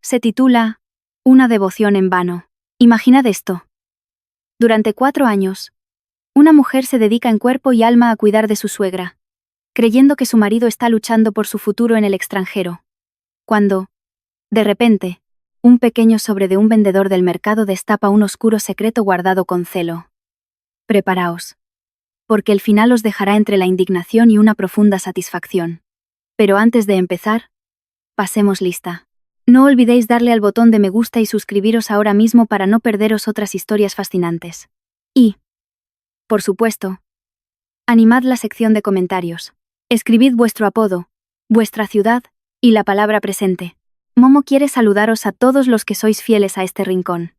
Se titula Una devoción en vano. Imaginad esto. Durante 4 años, una mujer se dedica en cuerpo y alma a cuidar de su suegra, creyendo que su marido está luchando por su futuro en el extranjero. Cuando, de repente, un pequeño sobre de un vendedor del mercado destapa un oscuro secreto guardado con celo. Preparaos, porque el final os dejará entre la indignación y una profunda satisfacción. Pero antes de empezar, pasemos lista. No olvidéis darle al botón de me gusta y suscribiros ahora mismo para no perderos otras historias fascinantes. Y, por supuesto, animad la sección de comentarios. Escribid vuestro apodo, vuestra ciudad y la palabra presente. Momo quiere saludaros a todos los que sois fieles a este rincón.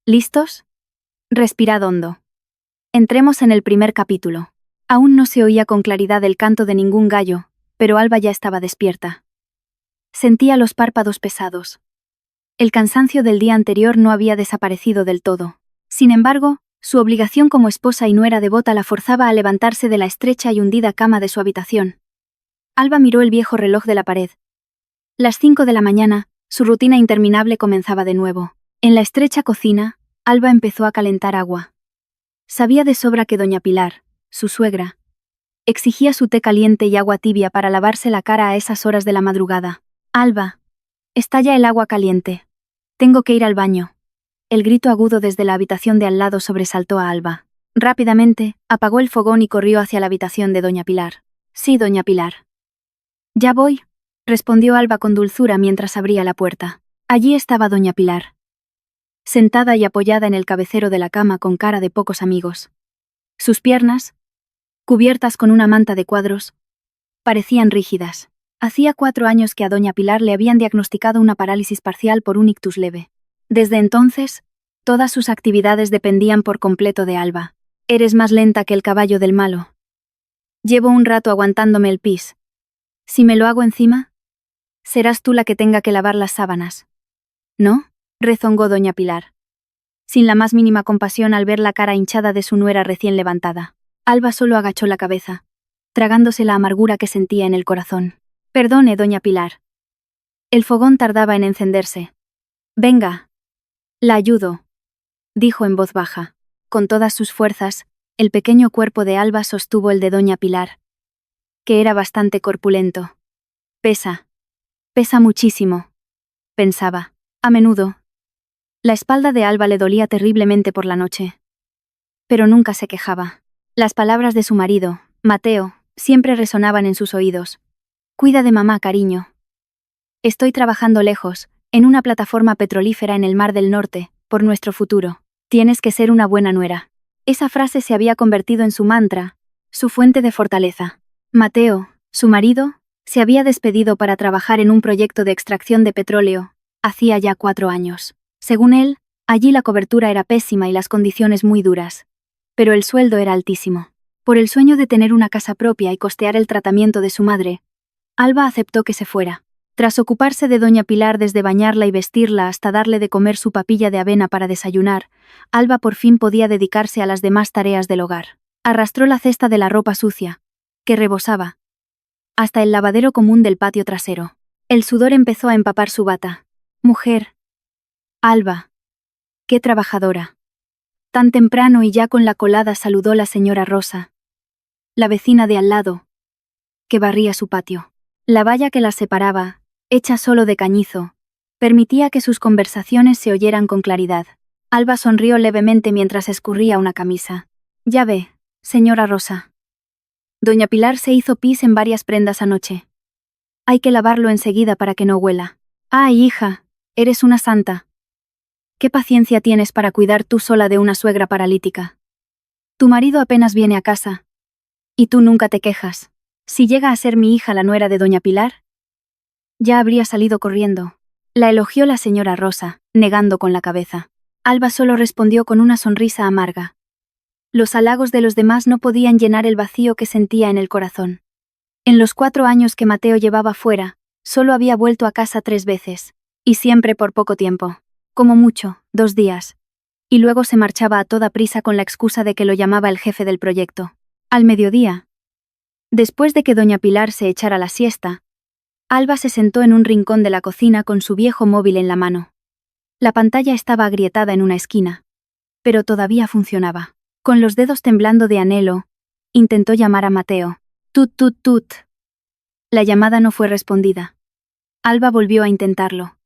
¿Listos? Respirad hondo. Entremos en el primer capítulo. Aún no se oía con claridad el canto de ningún gallo, pero Alba ya estaba despierta. Sentía los párpados pesados. El cansancio del día anterior no había desaparecido del todo. Sin embargo, su obligación como esposa y nuera devota la forzaba a levantarse de la estrecha y hundida cama de su habitación. Alba miró el viejo reloj de la pared. Las 5 de la mañana, su rutina interminable comenzaba de nuevo. En la estrecha cocina, Alba empezó a calentar agua. Sabía de sobra que doña Pilar, su suegra, exigía su té caliente y agua tibia para lavarse la cara a esas horas de la madrugada. Alba, está ya el agua caliente. Tengo que ir al baño. El grito agudo desde la habitación de al lado sobresaltó a Alba. Rápidamente, apagó el fogón y corrió hacia la habitación de doña Pilar. Sí, doña Pilar. Ya voy, respondió Alba con dulzura mientras abría la puerta. Allí estaba doña Pilar, sentada y apoyada en el cabecero de la cama con cara de pocos amigos. Sus piernas, cubiertas con una manta de cuadros, parecían rígidas. Hacía 4 años que a doña Pilar le habían diagnosticado una parálisis parcial por un ictus leve. Desde entonces, todas sus actividades dependían por completo de Alba. Eres más lenta que el caballo del malo. Llevo un rato aguantándome el pis. Si me lo hago encima, serás tú la que tenga que lavar las sábanas. ¿No?, rezongó doña Pilar, sin la más mínima compasión al ver la cara hinchada de su nuera recién levantada. Alba solo agachó la cabeza, tragándose la amargura que sentía en el corazón. Perdone, doña Pilar. El fogón tardaba en encenderse. Venga. La ayudo, dijo en voz baja. Con todas sus fuerzas, el pequeño cuerpo de Alba sostuvo el de doña Pilar, que era bastante corpulento. Pesa muchísimo, pensaba. A menudo, la espalda de Alba le dolía terriblemente por la noche. Pero nunca se quejaba. Las palabras de su marido, Mateo, siempre resonaban en sus oídos. Cuida de mamá, cariño. Estoy trabajando lejos, en una plataforma petrolífera en el Mar del Norte, por nuestro futuro. Tienes que ser una buena nuera. Esa frase se había convertido en su mantra, su fuente de fortaleza. Mateo, su marido, se había despedido para trabajar en un proyecto de extracción de petróleo, hacía ya 4 años. Según él, allí la cobertura era pésima y las condiciones muy duras. Pero el sueldo era altísimo. Por el sueño de tener una casa propia y costear el tratamiento de su madre, Alba aceptó que se fuera. Tras ocuparse de doña Pilar desde bañarla y vestirla hasta darle de comer su papilla de avena para desayunar, Alba por fin podía dedicarse a las demás tareas del hogar. Arrastró la cesta de la ropa sucia, que rebosaba, hasta el lavadero común del patio trasero. El sudor empezó a empapar su bata. Mujer. Alba. Qué trabajadora. Tan temprano y ya con la colada saludó la señora Rosa, la vecina de al lado, que barría su patio. La valla que las separaba, hecha solo de cañizo, permitía que sus conversaciones se oyeran con claridad. Alba sonrió levemente mientras escurría una camisa. Ya ve, señora Rosa. Doña Pilar se hizo pis en varias prendas anoche. Hay que lavarlo enseguida para que no huela. Ay, hija, eres una santa. ¿Qué paciencia tienes para cuidar tú sola de una suegra paralítica? Tu marido apenas viene a casa. Y tú nunca te quejas. Si llega a ser mi hija la nuera de doña Pilar, ya habría salido corriendo. La elogió la señora Rosa, negando con la cabeza. Alba solo respondió con una sonrisa amarga. Los halagos de los demás no podían llenar el vacío que sentía en el corazón. En los 4 años que Mateo llevaba fuera, solo había vuelto a casa 3 veces, y siempre por poco tiempo. Como mucho, 2 días. Y luego se marchaba a toda prisa con la excusa de que lo llamaba el jefe del proyecto. Al mediodía, después de que doña Pilar se echara la siesta, Alba se sentó en un rincón de la cocina con su viejo móvil en la mano. La pantalla estaba agrietada en una esquina. Pero todavía funcionaba. Con los dedos temblando de anhelo, intentó llamar a Mateo. Tut, tut, tut. La llamada no fue respondida. Alba volvió a intentarlo.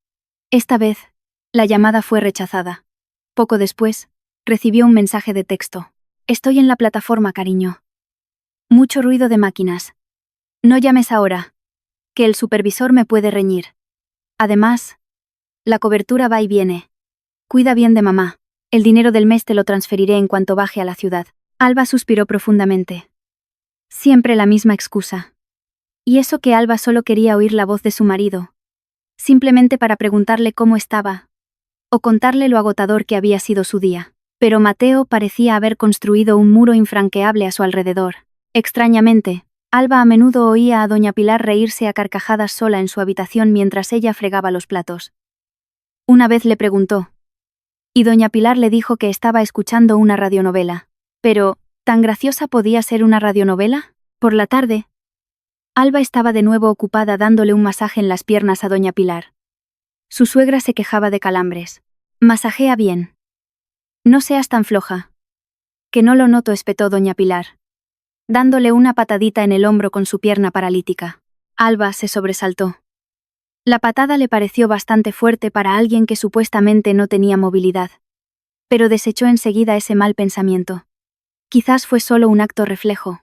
Esta vez, la llamada fue rechazada. Poco después, recibió un mensaje de texto. Estoy en la plataforma, cariño. Mucho ruido de máquinas. No llames ahora, que el supervisor me puede reñir. Además, la cobertura va y viene. Cuida bien de mamá. El dinero del mes te lo transferiré en cuanto baje a la ciudad. Alba suspiró profundamente. Siempre la misma excusa. Y eso que Alba solo quería oír la voz de su marido. Simplemente para preguntarle cómo estaba. O contarle lo agotador que había sido su día. Pero Mateo parecía haber construido un muro infranqueable a su alrededor. Extrañamente, Alba a menudo oía a doña Pilar reírse a carcajadas sola en su habitación mientras ella fregaba los platos. Una vez le preguntó. Y doña Pilar le dijo que estaba escuchando una radionovela. Pero, ¿tan graciosa podía ser una radionovela? Por la tarde, Alba estaba de nuevo ocupada dándole un masaje en las piernas a doña Pilar. Su suegra se quejaba de calambres. Masajea bien. No seas tan floja. Que no lo noto, espetó doña Pilar, dándole una patadita en el hombro con su pierna paralítica. Alba se sobresaltó. La patada le pareció bastante fuerte para alguien que supuestamente no tenía movilidad. Pero desechó enseguida ese mal pensamiento. Quizás fue solo un acto reflejo,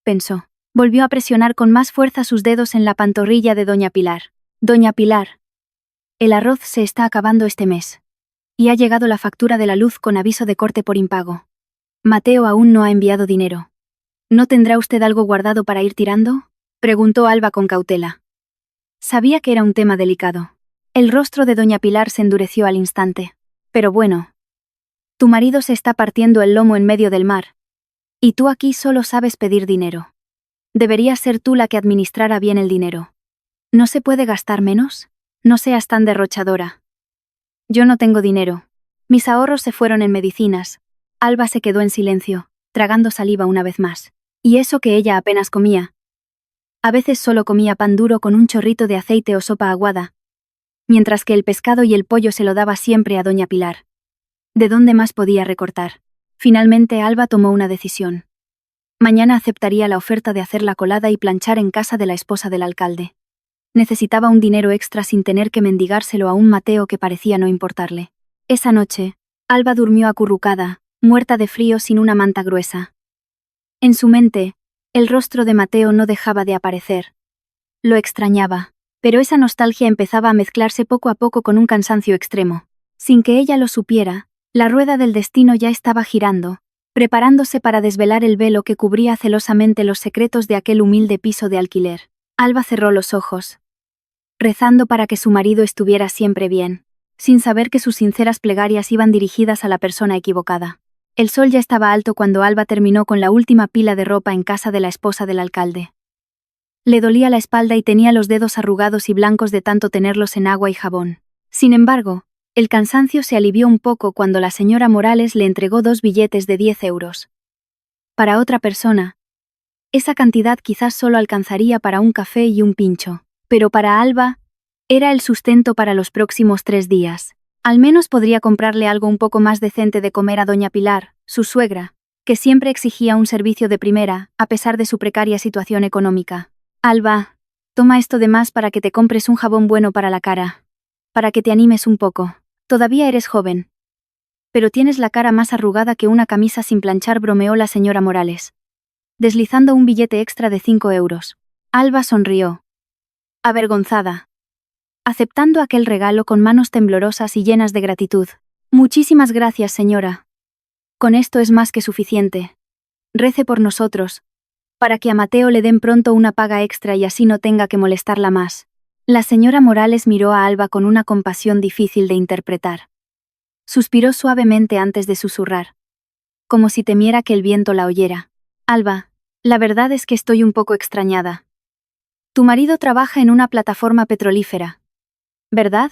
pensó. Volvió a presionar con más fuerza sus dedos en la pantorrilla de doña Pilar. Doña Pilar. El arroz se está acabando este mes. Y ha llegado la factura de la luz con aviso de corte por impago. Mateo aún no ha enviado dinero. ¿No tendrá usted algo guardado para ir tirando? Preguntó Alba con cautela. Sabía que era un tema delicado. El rostro de doña Pilar se endureció al instante. Pero bueno. Tu marido se está partiendo el lomo en medio del mar. Y tú aquí solo sabes pedir dinero. Deberías ser tú la que administrara bien el dinero. ¿No se puede gastar menos? No seas tan derrochadora. Yo no tengo dinero. Mis ahorros se fueron en medicinas. Alba se quedó en silencio, tragando saliva una vez más. Y eso que ella apenas comía. A veces solo comía pan duro con un chorrito de aceite o sopa aguada, mientras que el pescado y el pollo se lo daba siempre a doña Pilar. ¿De dónde más podía recortar? Finalmente Alba tomó una decisión. Mañana aceptaría la oferta de hacer la colada y planchar en casa de la esposa del alcalde. Necesitaba un dinero extra sin tener que mendigárselo a un Mateo que parecía no importarle. Esa noche, Alba durmió acurrucada, muerta de frío sin una manta gruesa. En su mente, el rostro de Mateo no dejaba de aparecer. Lo extrañaba, pero esa nostalgia empezaba a mezclarse poco a poco con un cansancio extremo. Sin que ella lo supiera, la rueda del destino ya estaba girando, preparándose para desvelar el velo que cubría celosamente los secretos de aquel humilde piso de alquiler. Alba cerró los ojos, rezando para que su marido estuviera siempre bien, sin saber que sus sinceras plegarias iban dirigidas a la persona equivocada. El sol ya estaba alto cuando Alba terminó con la última pila de ropa en casa de la esposa del alcalde. Le dolía la espalda y tenía los dedos arrugados y blancos de tanto tenerlos en agua y jabón. Sin embargo, el cansancio se alivió un poco cuando la señora Morales le entregó 2 billetes de 10 euros. Para otra persona, esa cantidad quizás solo alcanzaría para un café y un pincho, pero para Alba, era el sustento para los próximos 3 días. Al menos podría comprarle algo un poco más decente de comer a doña Pilar, su suegra, que siempre exigía un servicio de primera, a pesar de su precaria situación económica. Alba, toma esto de más para que te compres un jabón bueno para la cara. Para que te animes un poco. Todavía eres joven. Pero tienes la cara más arrugada que una camisa sin planchar, bromeó la señora Morales, deslizando un billete extra de 5 euros. Alba sonrió, avergonzada, aceptando aquel regalo con manos temblorosas y llenas de gratitud. Muchísimas gracias, señora. Con esto es más que suficiente. Rece por nosotros, para que a Mateo le den pronto una paga extra y así no tenga que molestarla más. La señora Morales miró a Alba con una compasión difícil de interpretar. Suspiró suavemente antes de susurrar, como si temiera que el viento la oyera. Alba, la verdad es que estoy un poco extrañada. Tu marido trabaja en una plataforma petrolífera, ¿verdad?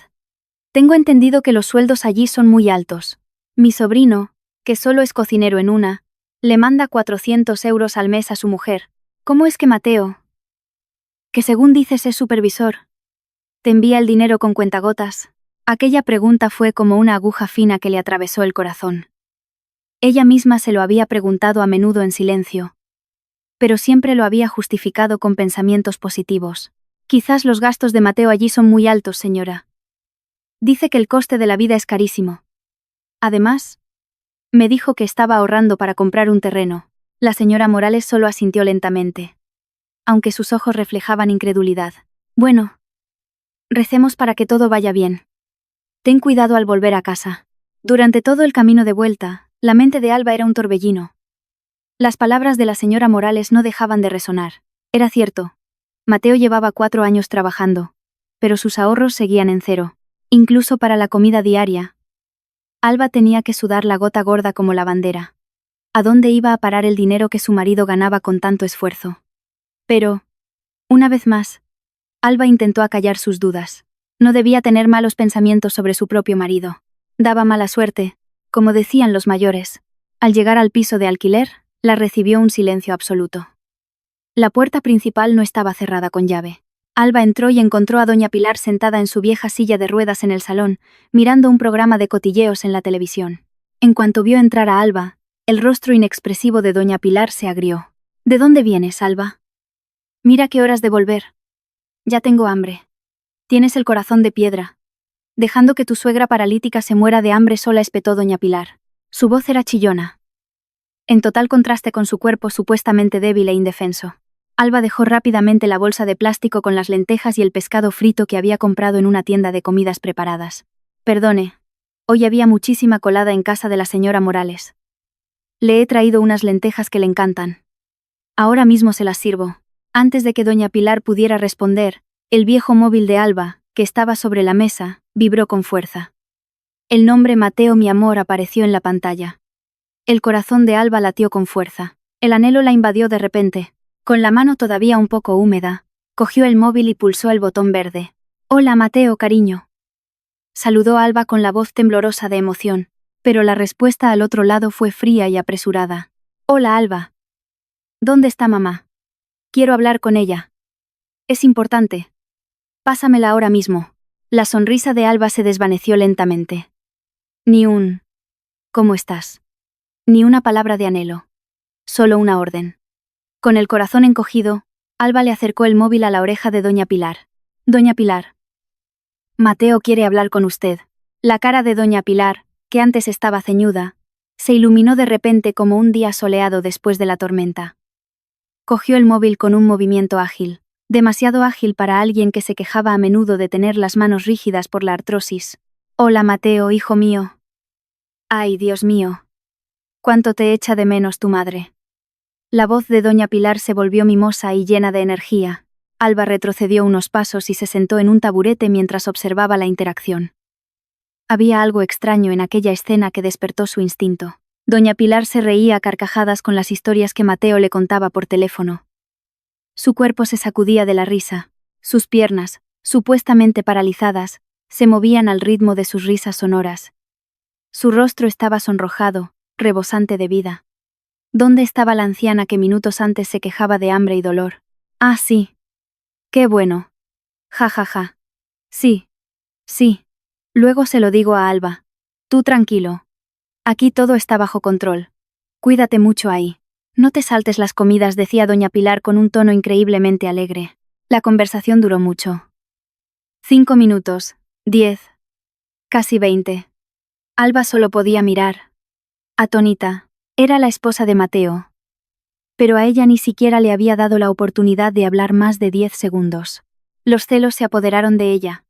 Tengo entendido que los sueldos allí son muy altos. Mi sobrino, que solo es cocinero en una, le manda 400 euros al mes a su mujer. ¿Cómo es que Mateo, que según dices es supervisor, ¿Te envía el dinero con cuentagotas? Aquella pregunta fue como una aguja fina que le atravesó el corazón. Ella misma se lo había preguntado a menudo en silencio, pero siempre lo había justificado con pensamientos positivos. Quizás los gastos de Mateo allí son muy altos, señora. Dice que el coste de la vida es carísimo. Además, me dijo que estaba ahorrando para comprar un terreno. La señora Morales solo asintió lentamente, aunque sus ojos reflejaban incredulidad. Bueno, recemos para que todo vaya bien. Ten cuidado al volver a casa. Durante todo el camino de vuelta, la mente de Alba era un torbellino. Las palabras de la señora Morales no dejaban de resonar. Era cierto. Mateo llevaba 4 años trabajando, pero sus ahorros seguían en cero. Incluso para la comida diaria, Alba tenía que sudar la gota gorda como la bandera. ¿A dónde iba a parar el dinero que su marido ganaba con tanto esfuerzo? Pero, una vez más, Alba intentó acallar sus dudas. No debía tener malos pensamientos sobre su propio marido. Daba mala suerte, como decían los mayores. Al llegar al piso de alquiler, la recibió un silencio absoluto. La puerta principal no estaba cerrada con llave. Alba entró y encontró a doña Pilar sentada en su vieja silla de ruedas en el salón, mirando un programa de cotilleos en la televisión. En cuanto vio entrar a Alba, el rostro inexpresivo de doña Pilar se agrió. ¿De dónde vienes, Alba? Mira qué horas de volver. Ya tengo hambre. Tienes el corazón de piedra. Dejando que tu suegra paralítica se muera de hambre sola, espetó doña Pilar. Su voz era chillona, en total contraste con su cuerpo supuestamente débil e indefenso. Alba dejó rápidamente la bolsa de plástico con las lentejas y el pescado frito que había comprado en una tienda de comidas preparadas. Perdone, hoy había muchísima colada en casa de la señora Morales. Le he traído unas lentejas que le encantan. Ahora mismo se las sirvo. Antes de que doña Pilar pudiera responder, el viejo móvil de Alba, que estaba sobre la mesa, vibró con fuerza. El nombre Mateo, mi amor, apareció en la pantalla. El corazón de Alba latió con fuerza. El anhelo la invadió de repente. Con la mano todavía un poco húmeda, cogió el móvil y pulsó el botón verde. «Hola, Mateo, cariño». Saludó a Alba con la voz temblorosa de emoción, pero la respuesta al otro lado fue fría y apresurada. «Hola, Alba. ¿Dónde está mamá? Quiero hablar con ella. Es importante. Pásamela ahora mismo». La sonrisa de Alba se desvaneció lentamente. Ni un «¿Cómo estás?». Ni una palabra de anhelo. Solo una orden. Con el corazón encogido, Alba le acercó el móvil a la oreja de doña Pilar. «Doña Pilar. Mateo quiere hablar con usted». La cara de doña Pilar, que antes estaba ceñuda, se iluminó de repente como un día soleado después de la tormenta. Cogió el móvil con un movimiento ágil, demasiado ágil para alguien que se quejaba a menudo de tener las manos rígidas por la artrosis. «Hola, Mateo, hijo mío». «Ay, Dios mío. Cuánto te echa de menos tu madre». La voz de doña Pilar se volvió mimosa y llena de energía. Alba retrocedió unos pasos y se sentó en un taburete mientras observaba la interacción. Había algo extraño en aquella escena que despertó su instinto. Doña Pilar se reía a carcajadas con las historias que Mateo le contaba por teléfono. Su cuerpo se sacudía de la risa. Sus piernas, supuestamente paralizadas, se movían al ritmo de sus risas sonoras. Su rostro estaba sonrojado, rebosante de vida. ¿Dónde estaba la anciana que minutos antes se quejaba de hambre y dolor? «Ah, sí. Qué bueno. Ja, ja, ja. Sí. Sí. Luego se lo digo a Alba. Tú tranquilo. Aquí todo está bajo control. Cuídate mucho ahí. No te saltes las comidas», decía doña Pilar con un tono increíblemente alegre. La conversación duró mucho. 5 minutos, 10, casi 20. Alba solo podía mirar. Atónita. Era la esposa de Mateo. Pero a ella ni siquiera le había dado la oportunidad de hablar más de 10 segundos. Los celos se apoderaron de ella.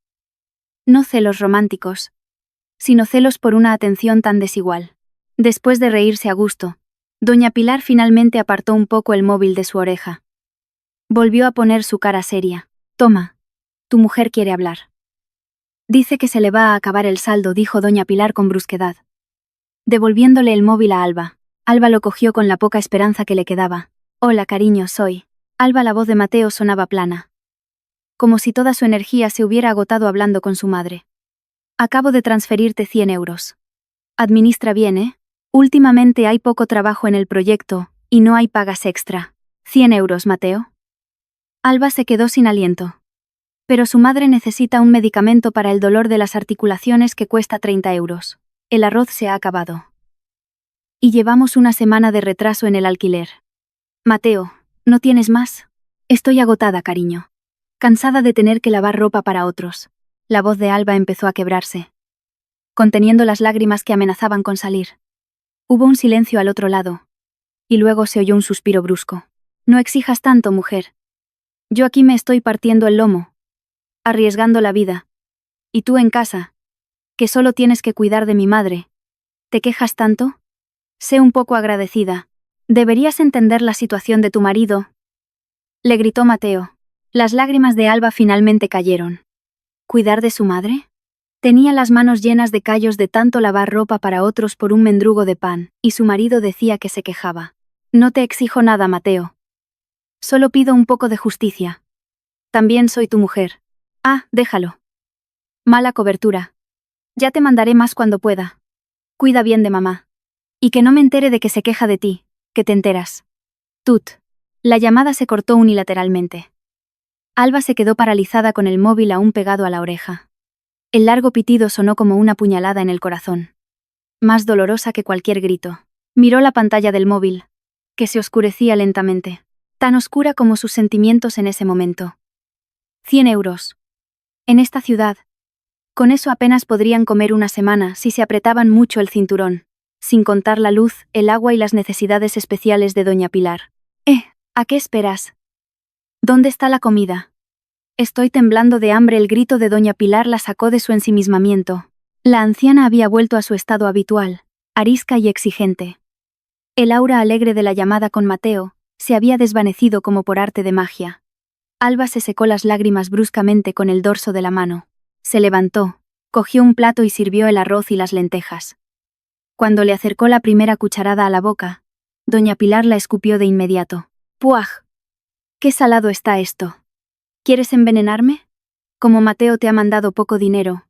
No celos románticos, sino celos por una atención tan desigual. Después de reírse a gusto, doña Pilar finalmente apartó un poco el móvil de su oreja. Volvió a poner su cara seria. «Toma, tu mujer quiere hablar». «Dice que se le va a acabar el saldo», dijo doña Pilar con brusquedad, devolviéndole el móvil a Alba. Alba lo cogió con la poca esperanza que le quedaba. «Hola, cariño, soy». Alba, la voz de Mateo sonaba plana, como si toda su energía se hubiera agotado hablando con su madre. «Acabo de transferirte 100 euros. Administra bien, ¿eh? Últimamente hay poco trabajo en el proyecto, y no hay pagas extra». «¿100 euros, Mateo?» Alba se quedó sin aliento. Pero su madre necesita un medicamento para el dolor de las articulaciones que cuesta 30 euros. El arroz se ha acabado. Y llevamos una semana de retraso en el alquiler. Mateo, ¿no tienes más? Estoy agotada, cariño. Cansada de tener que lavar ropa para otros. La voz de Alba empezó a quebrarse, conteniendo las lágrimas que amenazaban con salir. Hubo un silencio al otro lado. Y luego se oyó un suspiro brusco. No exijas tanto, mujer. Yo aquí me estoy partiendo el lomo, arriesgando la vida. Y tú en casa, que solo tienes que cuidar de mi madre. ¿Te quejas tanto? Sé un poco agradecida. Deberías entender la situación de tu marido. Le gritó Mateo. Las lágrimas de Alba finalmente cayeron. ¿Cuidar de su madre? Tenía las manos llenas de callos de tanto lavar ropa para otros por un mendrugo de pan, y su marido decía que se quejaba. No te exijo nada, Mateo. Solo pido un poco de justicia. También soy tu mujer. Ah, déjalo. Mala cobertura. Ya te mandaré más cuando pueda. Cuida bien de mamá. Y que no me entere de que se queja de ti, que te enteras. Tut. La llamada se cortó unilateralmente. Alba se quedó paralizada con el móvil aún pegado a la oreja. El largo pitido sonó como una puñalada en el corazón. Más dolorosa que cualquier grito. Miró la pantalla del móvil, que se oscurecía lentamente, tan oscura como sus sentimientos en ese momento. 100 euros. En esta ciudad. Con eso apenas podrían comer una semana si se apretaban mucho el cinturón, sin contar la luz, el agua y las necesidades especiales de doña Pilar. ¿A qué esperas? ¿Dónde está la comida? Estoy temblando de hambre. El grito de doña Pilar la sacó de su ensimismamiento. La anciana había vuelto a su estado habitual, arisca y exigente. El aura alegre de la llamada con Mateo se había desvanecido como por arte de magia. Alba se secó las lágrimas bruscamente con el dorso de la mano. Se levantó, cogió un plato y sirvió el arroz y las lentejas. Cuando le acercó la primera cucharada a la boca, doña Pilar la escupió de inmediato. ¡Puaj! ¡Qué salado está esto! ¿Quieres envenenarme? Como Mateo te ha mandado poco dinero.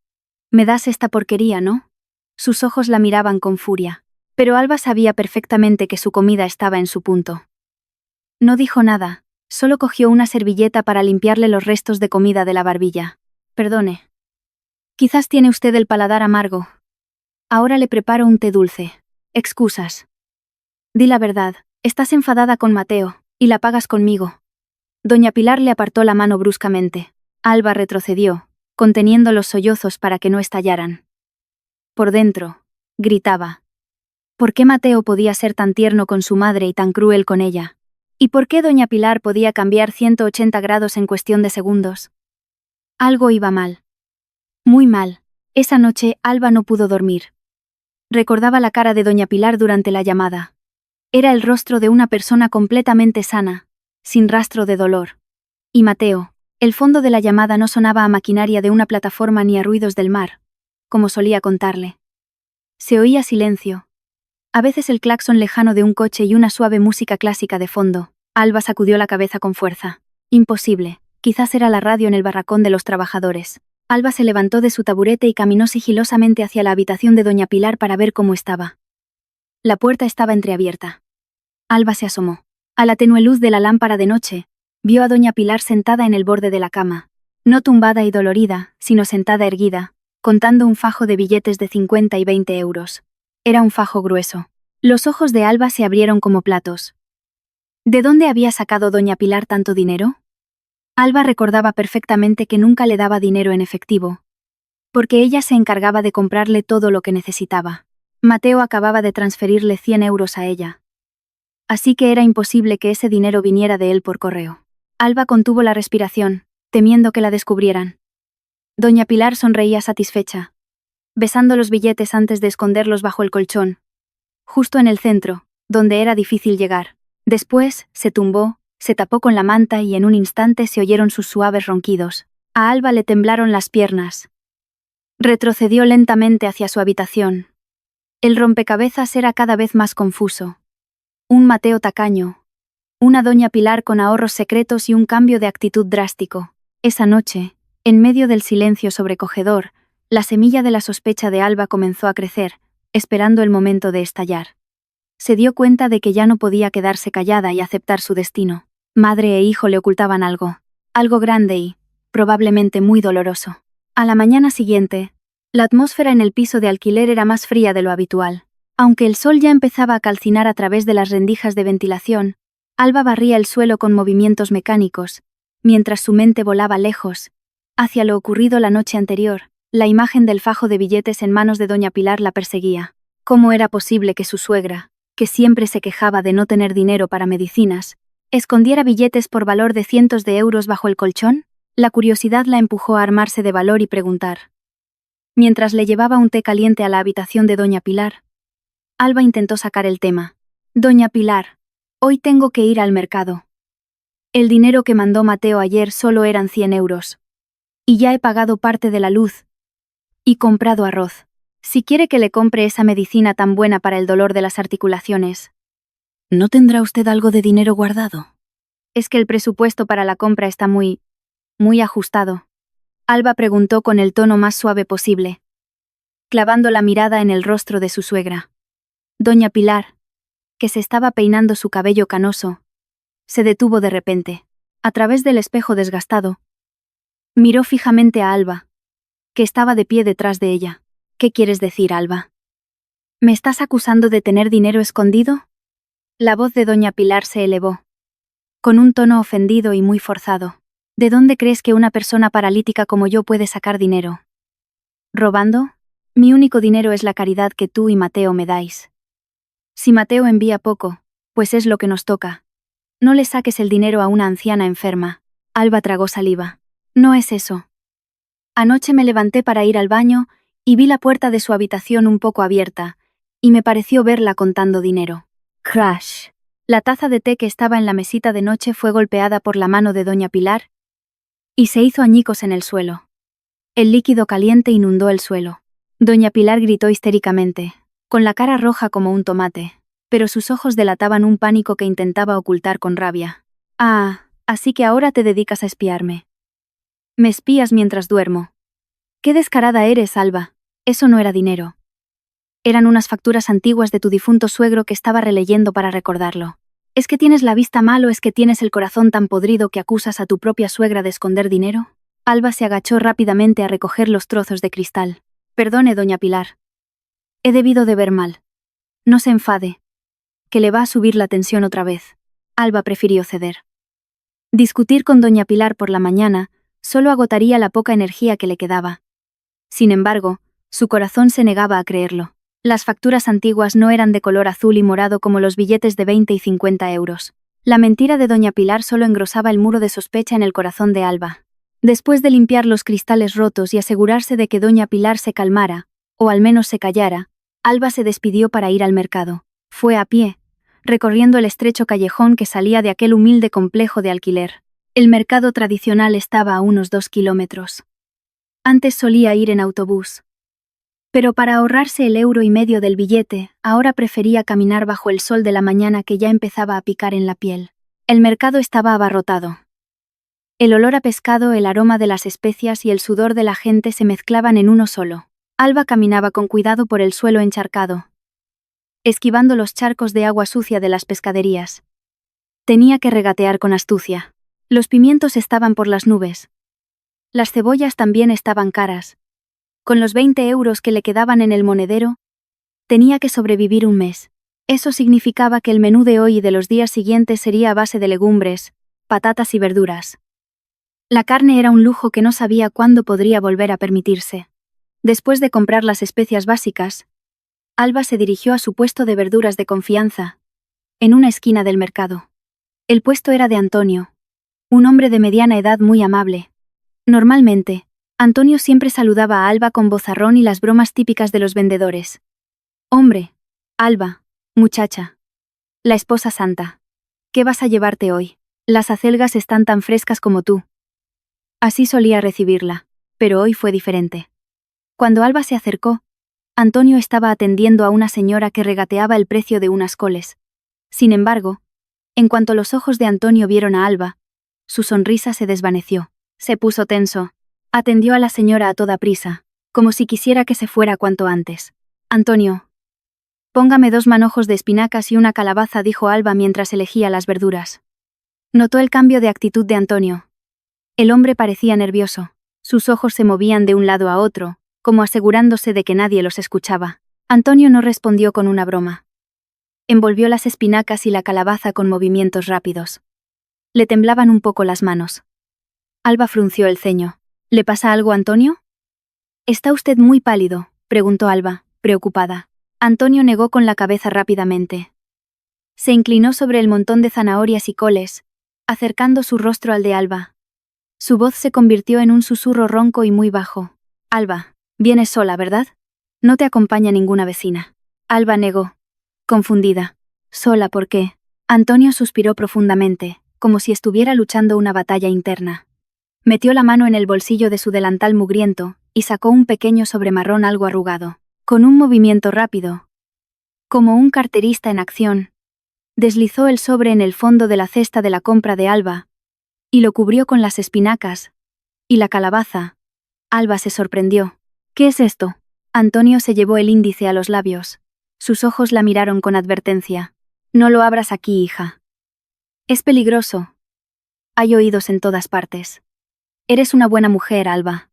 Me das esta porquería, ¿no? Sus ojos la miraban con furia. Pero Alba sabía perfectamente que su comida estaba en su punto. No dijo nada, solo cogió una servilleta para limpiarle los restos de comida de la barbilla. Perdone. Quizás tiene usted el paladar amargo. Ahora le preparo un té dulce. Excusas. Di la verdad, estás enfadada con Mateo, y la pagas conmigo. Doña Pilar le apartó la mano bruscamente. Alba retrocedió, conteniendo los sollozos para que no estallaran. Por dentro, gritaba. ¿Por qué Mateo podía ser tan tierno con su madre y tan cruel con ella? ¿Y por qué doña Pilar podía cambiar 180 grados en cuestión de segundos? Algo iba mal. Muy mal. Esa noche, Alba no pudo dormir. Recordaba la cara de doña Pilar durante la llamada. Era el rostro de una persona completamente sana, sin rastro de dolor. Y Mateo, el fondo de la llamada no sonaba a maquinaria de una plataforma ni a ruidos del mar, como solía contarle. Se oía silencio. A veces el claxon lejano de un coche y una suave música clásica de fondo. Alba sacudió la cabeza con fuerza. Imposible, quizás era la radio en el barracón de los trabajadores. Alba se levantó de su taburete y caminó sigilosamente hacia la habitación de doña Pilar para ver cómo estaba. La puerta estaba entreabierta. Alba se asomó. A la tenue luz de la lámpara de noche, vio a doña Pilar sentada en el borde de la cama, no tumbada y dolorida, sino sentada erguida, contando un fajo de billetes de 50 y 20 euros. Era un fajo grueso. Los ojos de Alba se abrieron como platos. ¿De dónde había sacado doña Pilar tanto dinero? Alba recordaba perfectamente que nunca le daba dinero en efectivo, porque ella se encargaba de comprarle todo lo que necesitaba. Mateo acababa de transferirle 100 euros a ella. Así que era imposible que ese dinero viniera de él por correo. Alba contuvo la respiración, temiendo que la descubrieran. Doña Pilar sonreía satisfecha, besando los billetes antes de esconderlos bajo el colchón, justo en el centro, donde era difícil llegar. Después, se tumbó, se tapó con la manta y en un instante se oyeron sus suaves ronquidos. A Alba le temblaron las piernas. Retrocedió lentamente hacia su habitación. El rompecabezas era cada vez más confuso. Un Mateo tacaño, una doña Pilar con ahorros secretos y un cambio de actitud drástico. Esa noche, en medio del silencio sobrecogedor, la semilla de la sospecha de Alba comenzó a crecer, esperando el momento de estallar. Se dio cuenta de que ya no podía quedarse callada y aceptar su destino. Madre e hijo le ocultaban algo grande y, probablemente muy doloroso. A la mañana siguiente, la atmósfera en el piso de alquiler era más fría de lo habitual. Aunque el sol ya empezaba a calcinar a través de las rendijas de ventilación, Alba barría el suelo con movimientos mecánicos, mientras su mente volaba lejos, hacia lo ocurrido la noche anterior. La imagen del fajo de billetes en manos de doña Pilar la perseguía. ¿Cómo era posible que su suegra, que siempre se quejaba de no tener dinero para medicinas, escondiera billetes por valor de cientos de euros bajo el colchón? La curiosidad la empujó a armarse de valor y preguntar. Mientras le llevaba un té caliente a la habitación de doña Pilar, Alba intentó sacar el tema. Doña Pilar, hoy tengo que ir al mercado. El dinero que mandó Mateo ayer solo eran 100 euros. Y ya he pagado parte de la luz. Y comprado arroz. Si quiere que le compre esa medicina tan buena para el dolor de las articulaciones. ¿No tendrá usted algo de dinero guardado? Es que el presupuesto para la compra está muy ajustado. Alba preguntó con el tono más suave posible, clavando la mirada en el rostro de su suegra. Doña Pilar, que se estaba peinando su cabello canoso, se detuvo de repente. A través del espejo desgastado, miró fijamente a Alba, que estaba de pie detrás de ella. ¿Qué quieres decir, Alba? ¿Me estás acusando de tener dinero escondido? La voz de doña Pilar se elevó, con un tono ofendido y muy forzado. ¿De dónde crees que una persona paralítica como yo puede sacar dinero? ¿Robando? Mi único dinero es la caridad que tú y Mateo me dais. Si Mateo envía poco, pues es lo que nos toca. No le saques el dinero a una anciana enferma. Alba tragó saliva. No es eso. Anoche me levanté para ir al baño y vi la puerta de su habitación un poco abierta, y me pareció verla contando dinero. Crash. La taza de té que estaba en la mesita de noche fue golpeada por la mano de doña Pilar y se hizo añicos en el suelo. El líquido caliente inundó el suelo. Doña Pilar gritó histéricamente, con la cara roja como un tomate, pero sus ojos delataban un pánico que intentaba ocultar con rabia. Ah, así que ahora te dedicas a espiarme. Me espías mientras duermo. Qué descarada eres, Alba. Eso no era dinero. Eran unas facturas antiguas de tu difunto suegro que estaba releyendo para recordarlo. ¿Es que tienes la vista mal o es que tienes el corazón tan podrido que acusas a tu propia suegra de esconder dinero? Alba se agachó rápidamente a recoger los trozos de cristal. Perdone, doña Pilar. He debido de ver mal. No se enfade, que le va a subir la tensión otra vez. Alba prefirió ceder. Discutir con doña Pilar por la mañana solo agotaría la poca energía que le quedaba. Sin embargo, su corazón se negaba a creerlo. Las facturas antiguas no eran de color azul y morado como los billetes de 20 y 50 euros. La mentira de doña Pilar solo engrosaba el muro de sospecha en el corazón de Alba. Después de limpiar los cristales rotos y asegurarse de que doña Pilar se calmara, o al menos se callara, Alba se despidió para ir al mercado. Fue a pie, recorriendo el estrecho callejón que salía de aquel humilde complejo de alquiler. El mercado tradicional estaba a unos 2 kilómetros. Antes solía ir en autobús. Pero para ahorrarse el 1,5 € del billete, ahora prefería caminar bajo el sol de la mañana que ya empezaba a picar en la piel. El mercado estaba abarrotado. El olor a pescado, el aroma de las especias y el sudor de la gente se mezclaban en uno solo. Alba caminaba con cuidado por el suelo encharcado, esquivando los charcos de agua sucia de las pescaderías. Tenía que regatear con astucia. Los pimientos estaban por las nubes. Las cebollas también estaban caras. Con los 20 euros que le quedaban en el monedero, tenía que sobrevivir un mes. Eso significaba que el menú de hoy y de los días siguientes sería a base de legumbres, patatas y verduras. La carne era un lujo que no sabía cuándo podría volver a permitirse. Después de comprar las especias básicas, Alba se dirigió a su puesto de verduras de confianza, en una esquina del mercado. El puesto era de Antonio, un hombre de mediana edad muy amable. Normalmente, Antonio siempre saludaba a Alba con vozarrón y las bromas típicas de los vendedores. Hombre, Alba, muchacha. La esposa santa. ¿Qué vas a llevarte hoy? Las acelgas están tan frescas como tú. Así solía recibirla, pero hoy fue diferente. Cuando Alba se acercó, Antonio estaba atendiendo a una señora que regateaba el precio de unas coles. Sin embargo, en cuanto los ojos de Antonio vieron a Alba, su sonrisa se desvaneció. Se puso tenso. Atendió a la señora a toda prisa, como si quisiera que se fuera cuanto antes. Antonio. Póngame 2 manojos de espinacas y una calabaza, dijo Alba mientras elegía las verduras. Notó el cambio de actitud de Antonio. El hombre parecía nervioso. Sus ojos se movían de un lado a otro, como asegurándose de que nadie los escuchaba. Antonio no respondió con una broma. Envolvió las espinacas y la calabaza con movimientos rápidos. Le temblaban un poco las manos. Alba frunció el ceño. ¿Le pasa algo, Antonio? «Está usted muy pálido», preguntó Alba, preocupada. Antonio negó con la cabeza rápidamente. Se inclinó sobre el montón de zanahorias y coles, acercando su rostro al de Alba. Su voz se convirtió en un susurro ronco y muy bajo. «Alba, vienes sola, ¿verdad? No te acompaña ninguna vecina». Alba negó, confundida. «¿Sola por qué?». Antonio suspiró profundamente, como si estuviera luchando una batalla interna. Metió la mano en el bolsillo de su delantal mugriento y sacó un pequeño sobre marrón algo arrugado. Con un movimiento rápido, como un carterista en acción, deslizó el sobre en el fondo de la cesta de la compra de Alba y lo cubrió con las espinacas y la calabaza. Alba se sorprendió. «¿Qué es esto?». Antonio se llevó el índice a los labios. Sus ojos la miraron con advertencia. «No lo abras aquí, hija. Es peligroso. Hay oídos en todas partes. Eres una buena mujer, Alba.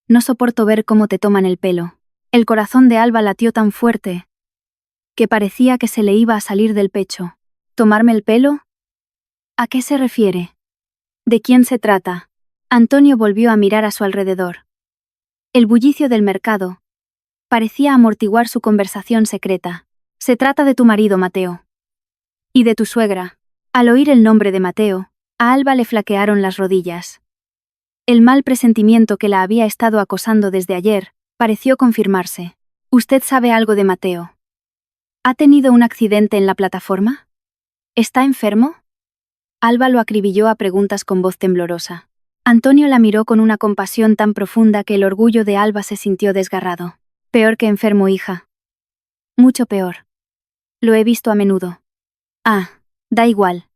No soporto ver cómo te toman el pelo». El corazón de Alba latió tan fuerte que parecía que se le iba a salir del pecho. «¿Tomarme el pelo? ¿A qué se refiere? ¿De quién se trata?». Antonio volvió a mirar a su alrededor. El bullicio del mercado parecía amortiguar su conversación secreta. «Se trata de tu marido, Mateo. Y de tu suegra». Al oír el nombre de Mateo, a Alba le flaquearon las rodillas. El mal presentimiento que la había estado acosando desde ayer pareció confirmarse. «¿Usted sabe algo de Mateo? ¿Ha tenido un accidente en la plataforma? ¿Está enfermo?». Alba lo acribilló a preguntas con voz temblorosa. Antonio la miró con una compasión tan profunda que el orgullo de Alba se sintió desgarrado. «Peor que enfermo, hija. Mucho peor. Lo he visto a menudo». «Ah, da igual.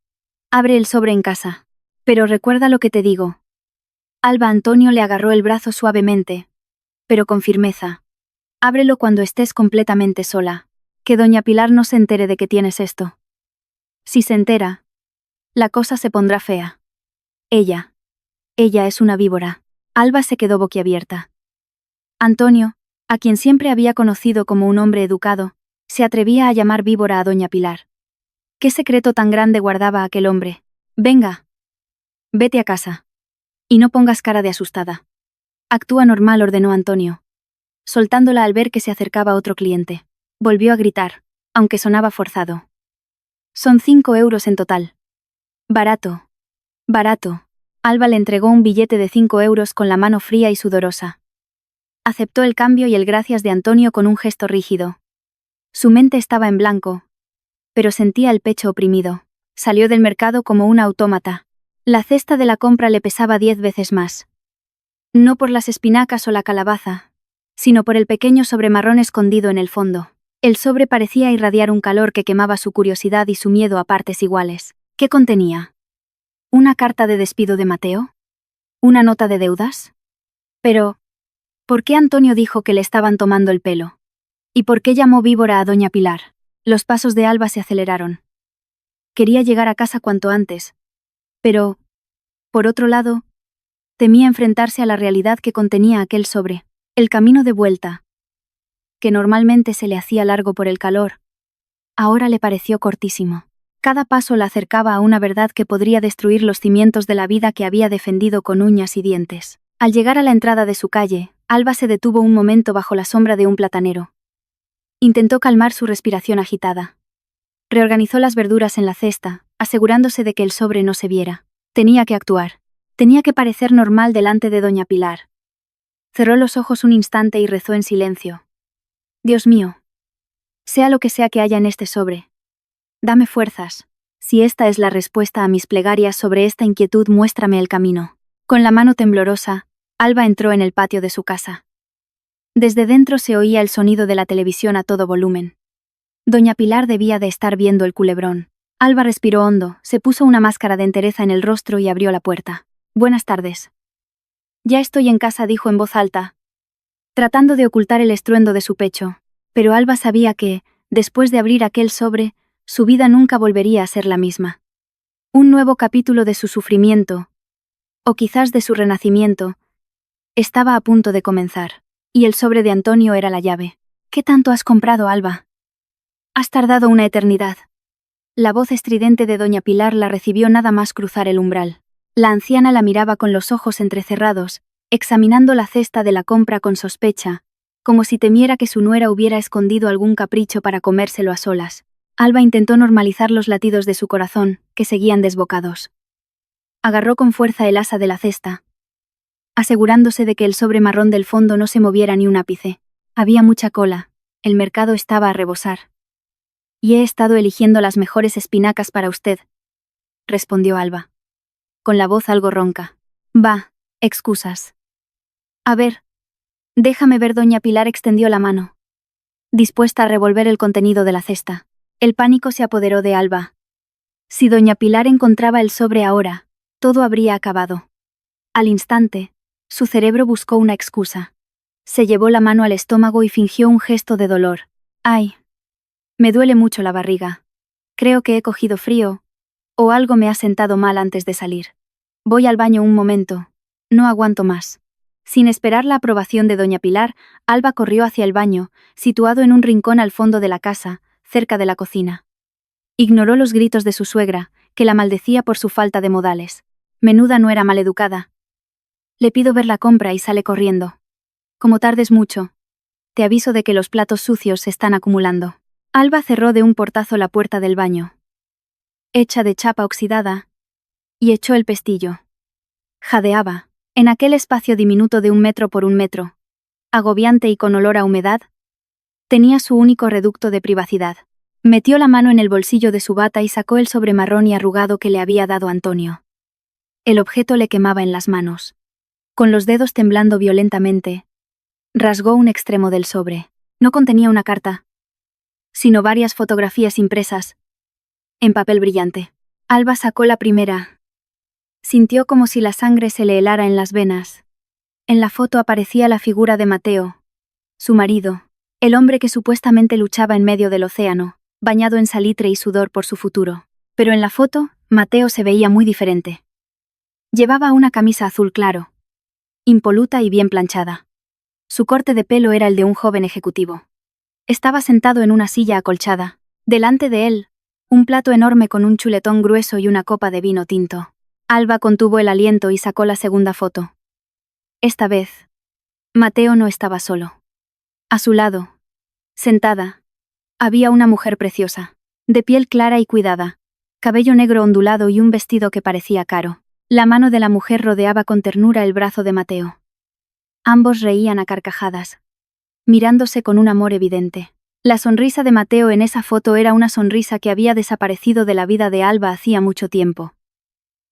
Abre el sobre en casa. Pero recuerda lo que te digo». Alba. Antonio le agarró el brazo suavemente, pero con firmeza. «Ábrelo cuando estés completamente sola. Que doña Pilar no se entere de que tienes esto. Si se entera, la cosa se pondrá fea. Ella es una víbora». Alba se quedó boquiabierta. Antonio, a quien siempre había conocido como un hombre educado, se atrevía a llamar víbora a doña Pilar. ¿Qué secreto tan grande guardaba aquel hombre? «Venga. Vete a casa. Y no pongas cara de asustada. Actúa normal», ordenó Antonio, soltándola al ver que se acercaba otro cliente. Volvió a gritar, aunque sonaba forzado. «Son 5 euros en total». «Barato. Barato». Alba le entregó un billete de 5 euros con la mano fría y sudorosa. Aceptó el cambio y el gracias de Antonio con un gesto rígido. Su mente estaba en blanco, pero sentía el pecho oprimido. Salió del mercado como un autómata. La cesta de la compra le pesaba 10 veces más. No por las espinacas o la calabaza, sino por el pequeño sobre marrón escondido en el fondo. El sobre parecía irradiar un calor que quemaba su curiosidad y su miedo a partes iguales. ¿Qué contenía? ¿Una carta de despido de Mateo? ¿Una nota de deudas? Pero, ¿por qué Antonio dijo que le estaban tomando el pelo? ¿Y por qué llamó víbora a doña Pilar? Los pasos de Alba se aceleraron. Quería llegar a casa cuanto antes. Pero, por otro lado, temía enfrentarse a la realidad que contenía aquel sobre. El camino de vuelta, que normalmente se le hacía largo por el calor, ahora le pareció cortísimo. Cada paso la acercaba a una verdad que podría destruir los cimientos de la vida que había defendido con uñas y dientes. Al llegar a la entrada de su calle, Alba se detuvo un momento bajo la sombra de un platanero. Intentó calmar su respiración agitada. Reorganizó las verduras en la cesta, asegurándose de que el sobre no se viera. Tenía que actuar. Tenía que parecer normal delante de doña Pilar. Cerró los ojos un instante y rezó en silencio. «Dios mío. Sea lo que sea que haya en este sobre. Dame fuerzas. Si esta es la respuesta a mis plegarias sobre esta inquietud, muéstrame el camino». Con la mano temblorosa, Alba entró en el patio de su casa. Desde dentro se oía el sonido de la televisión a todo volumen. Doña Pilar debía de estar viendo el culebrón. Alba respiró hondo, se puso una máscara de entereza en el rostro y abrió la puerta. «Buenas tardes». «Ya estoy en casa», dijo en voz alta, tratando de ocultar el estruendo de su pecho. Pero Alba sabía que, después de abrir aquel sobre, su vida nunca volvería a ser la misma. Un nuevo capítulo de su sufrimiento, O quizás de su renacimiento. Estaba a punto de comenzar. Y el sobre de Antonio era la llave. ¿Qué tanto has comprado, Alba? Has tardado una eternidad. La voz estridente de doña Pilar la recibió nada más cruzar el umbral. La anciana la miraba con los ojos entrecerrados, examinando la cesta de la compra con sospecha, como si temiera que su nuera hubiera escondido algún capricho para comérselo a solas. Alba intentó normalizar los latidos de su corazón, que seguían desbocados. Agarró con fuerza el asa de la cesta, asegurándose de que el sobre marrón del fondo no se moviera ni un ápice. Había mucha cola, el mercado estaba a rebosar. Y he estado eligiendo las mejores espinacas para usted, respondió Alba, con la voz algo ronca. Va, excusas. A ver. Déjame ver. Doña Pilar extendió la mano, dispuesta a revolver el contenido de la cesta. El pánico se apoderó de Alba. Si doña Pilar encontraba el sobre ahora, todo habría acabado. Al instante, su cerebro buscó una excusa. Se llevó la mano al estómago y fingió un gesto de dolor. ¡Ay! Me duele mucho la barriga. Creo que he cogido frío, o algo me ha sentado mal antes de salir. Voy al baño un momento. No aguanto más. Sin esperar la aprobación de doña Pilar, Alba corrió hacia el baño, situado en un rincón al fondo de la casa, cerca de la cocina. Ignoró los gritos de su suegra, que la maldecía por su falta de modales. Menuda no era maleducada. Le pido ver la compra y sale corriendo. Como tardes mucho, te aviso de que los platos sucios se están acumulando. Alba cerró de un portazo la puerta del baño, hecha de chapa oxidada, y echó el pestillo. Jadeaba, en aquel espacio diminuto de 1 metro por 1 metro, agobiante y con olor a humedad, tenía su único reducto de privacidad. Metió la mano en el bolsillo de su bata y sacó el sobre marrón y arrugado que le había dado Antonio. El objeto le quemaba en las manos. Con los dedos temblando violentamente, rasgó un extremo del sobre. No contenía una carta, sino varias fotografías impresas, en papel brillante. Alba sacó la primera. Sintió como si la sangre se le helara en las venas. En la foto aparecía la figura de Mateo, su marido, el hombre que supuestamente luchaba en medio del océano, bañado en salitre y sudor por su futuro. Pero en la foto, Mateo se veía muy diferente. Llevaba una camisa azul claro, impoluta y bien planchada. Su corte de pelo era el de un joven ejecutivo. Estaba sentado en una silla acolchada. Delante de él, un plato enorme con un chuletón grueso y una copa de vino tinto. Alba contuvo el aliento y sacó la segunda foto. Esta vez, Mateo no estaba solo. A su lado, sentada, había una mujer preciosa, de piel clara y cuidada, cabello negro ondulado y un vestido que parecía caro. La mano de la mujer rodeaba con ternura el brazo de Mateo. Ambos reían a carcajadas, mirándose con un amor evidente. La sonrisa de Mateo en esa foto era una sonrisa que había desaparecido de la vida de Alba hacía mucho tiempo.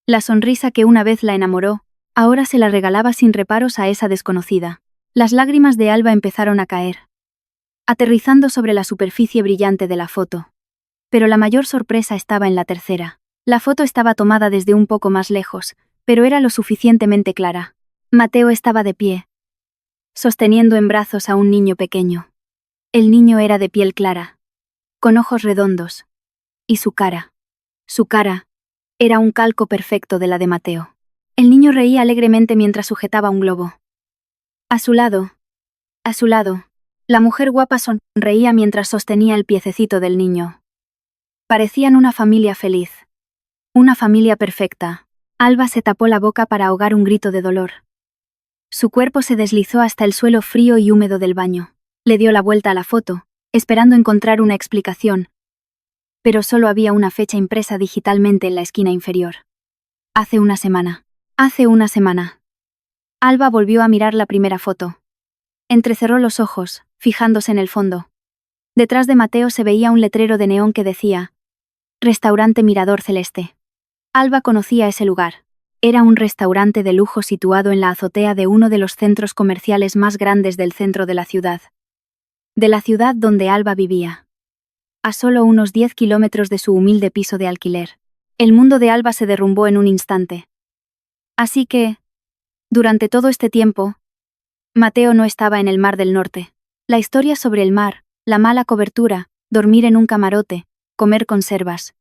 La sonrisa que una vez la enamoró, ahora se la regalaba sin reparos a esa desconocida. Las lágrimas de Alba empezaron a caer, aterrizando sobre la superficie brillante de la foto. Pero la mayor sorpresa estaba en la tercera. La foto estaba tomada desde un poco más lejos, pero era lo suficientemente clara. Mateo estaba de pie, sosteniendo en brazos a un niño pequeño. El niño era de piel clara, con ojos redondos, y su cara, era un calco perfecto de la de Mateo. El niño reía alegremente mientras sujetaba un globo. A su lado, la mujer guapa sonreía mientras sostenía el piececito del niño. Parecían una familia feliz. Una familia perfecta. Alba se tapó la boca para ahogar un grito de dolor. Su cuerpo se deslizó hasta el suelo frío y húmedo del baño. Le dio la vuelta a la foto, esperando encontrar una explicación. Pero solo había una fecha impresa digitalmente en la esquina inferior. Hace una semana. Alba volvió a mirar la primera foto. Entrecerró los ojos, fijándose en el fondo. Detrás de Mateo se veía un letrero de neón que decía: Restaurante Mirador Celeste. Alba conocía ese lugar. Era un restaurante de lujo situado en la azotea de uno de los centros comerciales más grandes del centro de la ciudad. De la ciudad donde Alba vivía. A solo unos 10 kilómetros de su humilde piso de alquiler. El mundo de Alba se derrumbó en un instante. Así que, durante todo este tiempo, Mateo no estaba en el Mar del Norte. La historia sobre el mar, la mala cobertura, dormir en un camarote, comer conservas.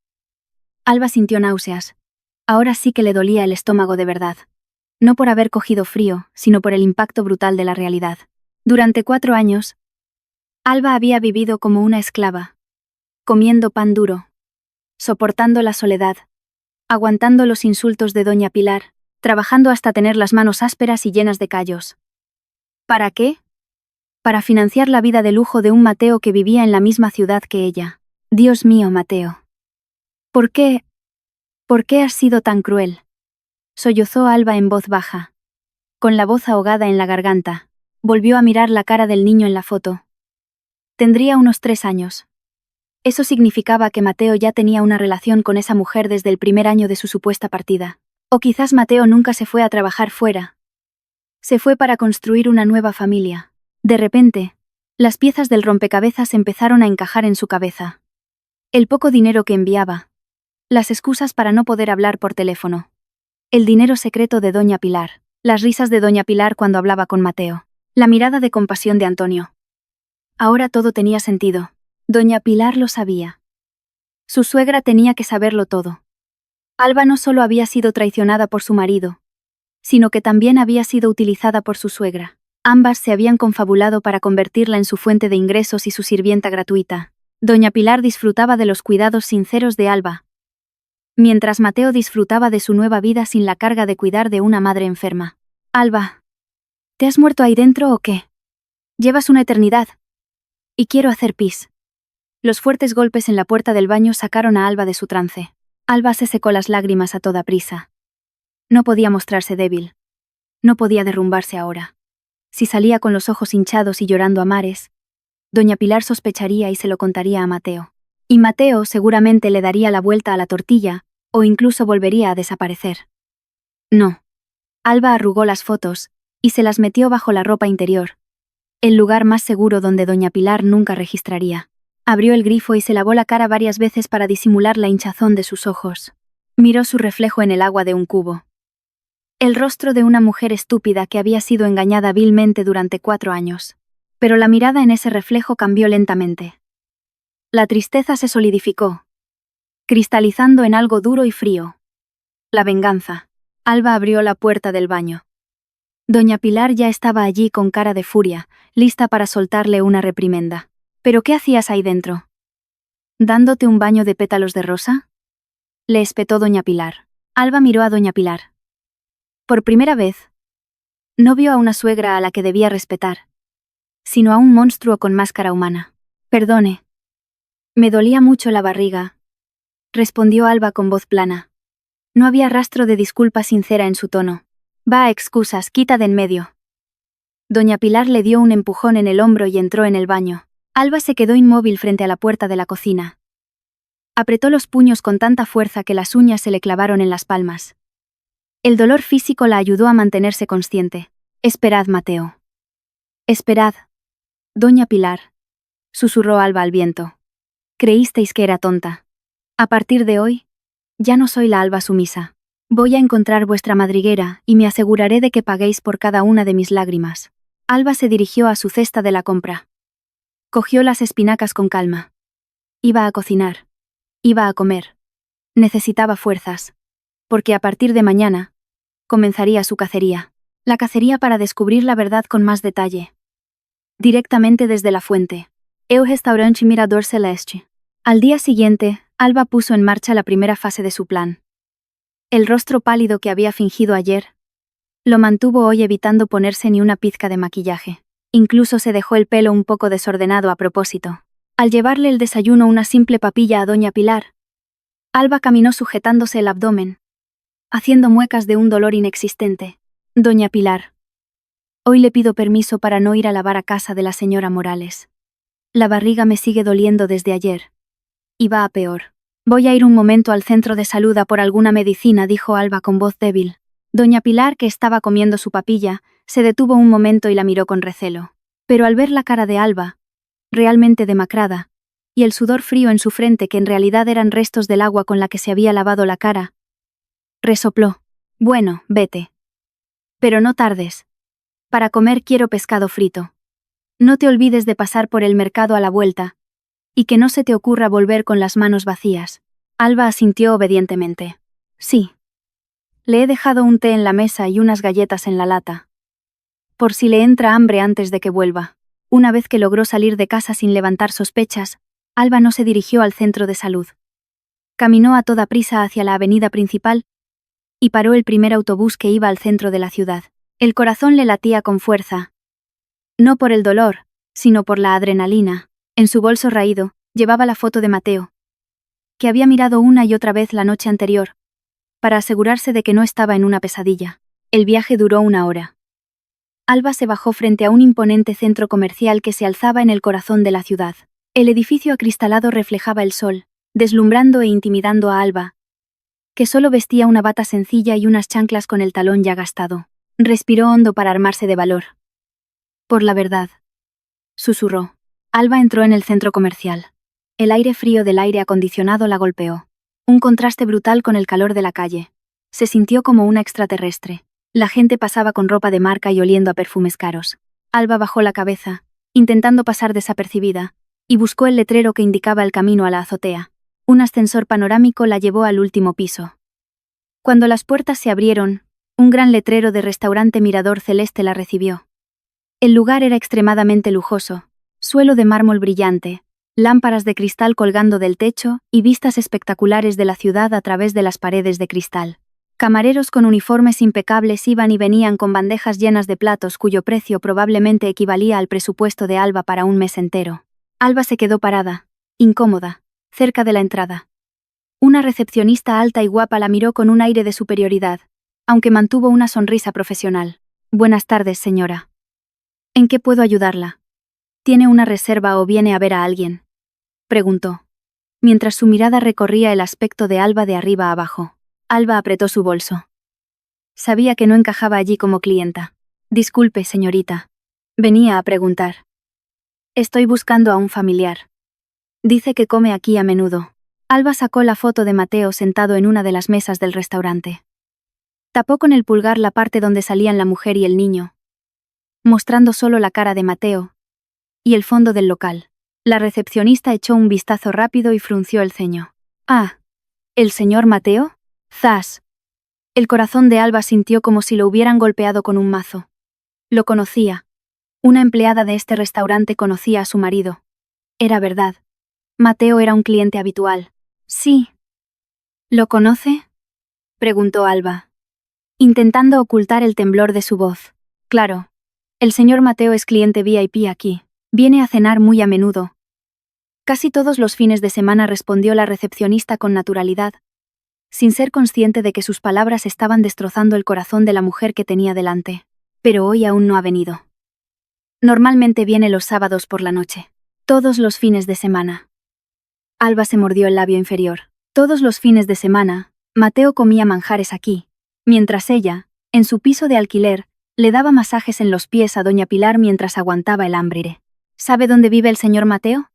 Alba sintió náuseas. Ahora sí que le dolía el estómago de verdad. No por haber cogido frío, sino por el impacto brutal de la realidad. Durante 4 años, Alba había vivido como una esclava, comiendo pan duro, soportando la soledad, aguantando los insultos de doña Pilar, trabajando hasta tener las manos ásperas y llenas de callos. ¿Para qué? Para financiar la vida de lujo de un Mateo que vivía en la misma ciudad que ella. Dios mío, Mateo. ¿Por qué? ¿Por qué has sido tan cruel? Sollozó Alba en voz baja. Con la voz ahogada en la garganta, volvió a mirar la cara del niño en la foto. Tendría unos 3 años. Eso significaba que Mateo ya tenía una relación con esa mujer desde el primer año de su supuesta partida. O quizás Mateo nunca se fue a trabajar fuera. Se fue para construir una nueva familia. De repente, las piezas del rompecabezas empezaron a encajar en su cabeza. El poco dinero que enviaba. Las excusas para no poder hablar por teléfono. El dinero secreto de doña Pilar. Las risas de doña Pilar cuando hablaba con Mateo. La mirada de compasión de Antonio. Ahora todo tenía sentido. Doña Pilar lo sabía. Su suegra tenía que saberlo todo. Alba no solo había sido traicionada por su marido, sino que también había sido utilizada por su suegra. Ambas se habían confabulado para convertirla en su fuente de ingresos y su sirvienta gratuita. Doña Pilar disfrutaba de los cuidados sinceros de Alba, mientras Mateo disfrutaba de su nueva vida sin la carga de cuidar de una madre enferma. Alba, ¿te has muerto ahí dentro o qué? Llevas una eternidad. Y quiero hacer pis. Los fuertes golpes en la puerta del baño sacaron a Alba de su trance. Alba se secó las lágrimas a toda prisa. No podía mostrarse débil. No podía derrumbarse ahora. Si salía con los ojos hinchados y llorando a mares, doña Pilar sospecharía y se lo contaría a Mateo. Y Mateo seguramente le daría la vuelta a la tortilla, o incluso volvería a desaparecer. No. Alba arrugó las fotos, y se las metió bajo la ropa interior. El lugar más seguro donde doña Pilar nunca registraría. Abrió el grifo y se lavó la cara varias veces para disimular la hinchazón de sus ojos. Miró su reflejo en el agua de un cubo. El rostro de una mujer estúpida que había sido engañada vilmente durante 4 años. Pero la mirada en ese reflejo cambió lentamente. La tristeza se solidificó, cristalizando en algo duro y frío. La venganza. Alba abrió la puerta del baño. Doña Pilar ya estaba allí con cara de furia, lista para soltarle una reprimenda. ¿Pero qué hacías ahí dentro? ¿Dándote un baño de pétalos de rosa? Le espetó doña Pilar. Alba miró a doña Pilar. Por primera vez, no vio a una suegra a la que debía respetar, sino a un monstruo con máscara humana. Perdone. Me dolía mucho la barriga, respondió Alba con voz plana. No había rastro de disculpa sincera en su tono. Va, excusas, quita de en medio. Doña Pilar le dio un empujón en el hombro y entró en el baño. Alba se quedó inmóvil frente a la puerta de la cocina. Apretó los puños con tanta fuerza que las uñas se le clavaron en las palmas. El dolor físico la ayudó a mantenerse consciente. Esperad, Mateo. Esperad. Doña Pilar, susurró Alba al viento. Creísteis que era tonta. A partir de hoy, ya no soy la Alba sumisa. Voy a encontrar vuestra madriguera y me aseguraré de que paguéis por cada una de mis lágrimas. Alba se dirigió a su cesta de la compra. Cogió las espinacas con calma. Iba a cocinar. Iba a comer. Necesitaba fuerzas. Porque a partir de mañana, comenzaría su cacería. La cacería para descubrir la verdad con más detalle. Directamente desde la fuente. El restaurante Mirador Celeste. Al día siguiente, Alba puso en marcha la primera fase de su plan. El rostro pálido que había fingido ayer, lo mantuvo hoy evitando ponerse ni una pizca de maquillaje. Incluso se dejó el pelo un poco desordenado a propósito. Al llevarle el desayuno una simple papilla a doña Pilar, Alba caminó sujetándose el abdomen, haciendo muecas de un dolor inexistente. Doña Pilar. Hoy le pido permiso para no ir a lavar a casa de la señora Morales. La barriga me sigue doliendo desde ayer. Y va a peor. Voy a ir un momento al centro de salud a por alguna medicina, dijo Alba con voz débil. Doña Pilar, que estaba comiendo su papilla, se detuvo un momento y la miró con recelo. Pero al ver la cara de Alba, realmente demacrada, y el sudor frío en su frente que en realidad eran restos del agua con la que se había lavado la cara, resopló. Bueno, vete. Pero no tardes. Para comer quiero pescado frito. No te olvides de pasar por el mercado a la vuelta, y que no se te ocurra volver con las manos vacías. Alba asintió obedientemente. Sí. Le he dejado un té en la mesa y unas galletas en la lata. Por si le entra hambre antes de que vuelva. Una vez que logró salir de casa sin levantar sospechas, Alba no se dirigió al centro de salud. Caminó a toda prisa hacia la avenida principal y paró el primer autobús que iba al centro de la ciudad. El corazón le latía con fuerza. No por el dolor, sino por la adrenalina. En su bolso raído, llevaba la foto de Mateo, que había mirado una y otra vez la noche anterior, para asegurarse de que no estaba en una pesadilla. El viaje duró 1 hora. Alba se bajó frente a un imponente centro comercial que se alzaba en el corazón de la ciudad. El edificio acristalado reflejaba el sol, deslumbrando e intimidando a Alba, que solo vestía una bata sencilla y unas chanclas con el talón ya gastado. Respiró hondo para armarse de valor. Por la verdad, susurró. Alba entró en el centro comercial. El aire frío del aire acondicionado la golpeó. Un contraste brutal con el calor de la calle. Se sintió como una extraterrestre. La gente pasaba con ropa de marca y oliendo a perfumes caros. Alba bajó la cabeza, intentando pasar desapercibida, y buscó el letrero que indicaba el camino a la azotea. Un ascensor panorámico la llevó al último piso. Cuando las puertas se abrieron, un gran letrero de restaurante Mirador Celeste la recibió. El lugar era extremadamente lujoso, suelo de mármol brillante, lámparas de cristal colgando del techo y vistas espectaculares de la ciudad a través de las paredes de cristal. Camareros con uniformes impecables iban y venían con bandejas llenas de platos cuyo precio probablemente equivalía al presupuesto de Alba para un mes entero. Alba se quedó parada, incómoda, cerca de la entrada. Una recepcionista alta y guapa la miró con un aire de superioridad, aunque mantuvo una sonrisa profesional. «Buenas tardes, señora. ¿En qué puedo ayudarla? ¿Tiene una reserva o viene a ver a alguien?», preguntó, mientras su mirada recorría el aspecto de Alba de arriba a abajo. Alba apretó su bolso. Sabía que no encajaba allí como clienta. «Disculpe, señorita. Venía a preguntar. Estoy buscando a un familiar. Dice que come aquí a menudo». Alba sacó la foto de Mateo sentado en una de las mesas del restaurante. Tapó con el pulgar la parte donde salían la mujer y el niño, mostrando solo la cara de Mateo y el fondo del local. La recepcionista echó un vistazo rápido y frunció el ceño. «Ah, ¿el señor Mateo?». ¡Zas! El corazón de Alba sintió como si lo hubieran golpeado con un mazo. Lo conocía. Una empleada de este restaurante conocía a su marido. Era verdad. Mateo era un cliente habitual. «Sí». «¿Lo conoce?», preguntó Alba, intentando ocultar el temblor de su voz. «Claro. El señor Mateo es cliente VIP aquí. Viene a cenar muy a menudo». Casi todos los fines de semana, respondió la recepcionista con naturalidad, sin ser consciente de que sus palabras estaban destrozando el corazón de la mujer que tenía delante. «Pero hoy aún no ha venido. Normalmente viene los sábados por la noche. Todos los fines de semana». Alba se mordió el labio inferior. Todos los fines de semana, Mateo comía manjares aquí, mientras ella, en su piso de alquiler, le daba masajes en los pies a doña Pilar mientras aguantaba el hambre. «¿Sabe dónde vive el señor Mateo?».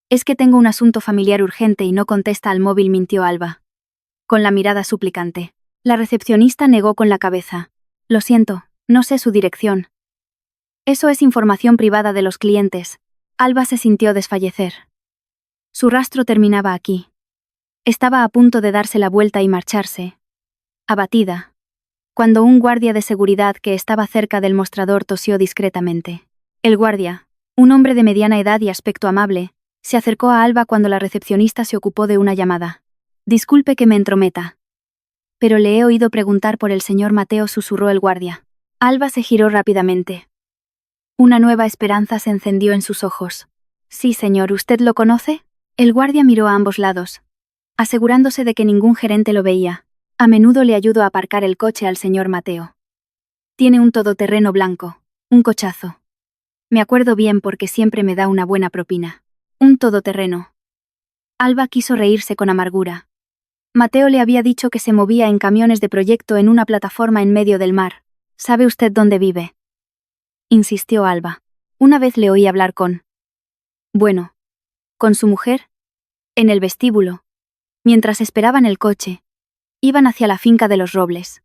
«Es que tengo un asunto familiar urgente y no contesta al móvil», mintió Alba, con la mirada suplicante. La recepcionista negó con la cabeza. «Lo siento, no sé su dirección. Eso es información privada de los clientes». Alba se sintió desfallecer. Su rastro terminaba aquí. Estaba a punto de darse la vuelta y marcharse, abatida, cuando un guardia de seguridad que estaba cerca del mostrador tosió discretamente. El guardia, un hombre de mediana edad y aspecto amable, se acercó a Alba cuando la recepcionista se ocupó de una llamada. «Disculpe que me entrometa, pero le he oído preguntar por el señor Mateo», susurró el guardia. Alba se giró rápidamente. Una nueva esperanza se encendió en sus ojos. «Sí, señor, ¿usted lo conoce?». El guardia miró a ambos lados, asegurándose de que ningún gerente lo veía. «A menudo le ayudo a aparcar el coche al señor Mateo. Tiene un todoterreno blanco, un cochazo. Me acuerdo bien porque siempre me da una buena propina». «Un todoterreno». Alba quiso reírse con amargura. Mateo le había dicho que se movía en camiones de proyecto en una plataforma en medio del mar. «¿Sabe usted dónde vive?», insistió Alba. «Una vez le oí hablar con... bueno, con su mujer, en el vestíbulo, mientras esperaban el coche. Iban hacia la finca de los Robles.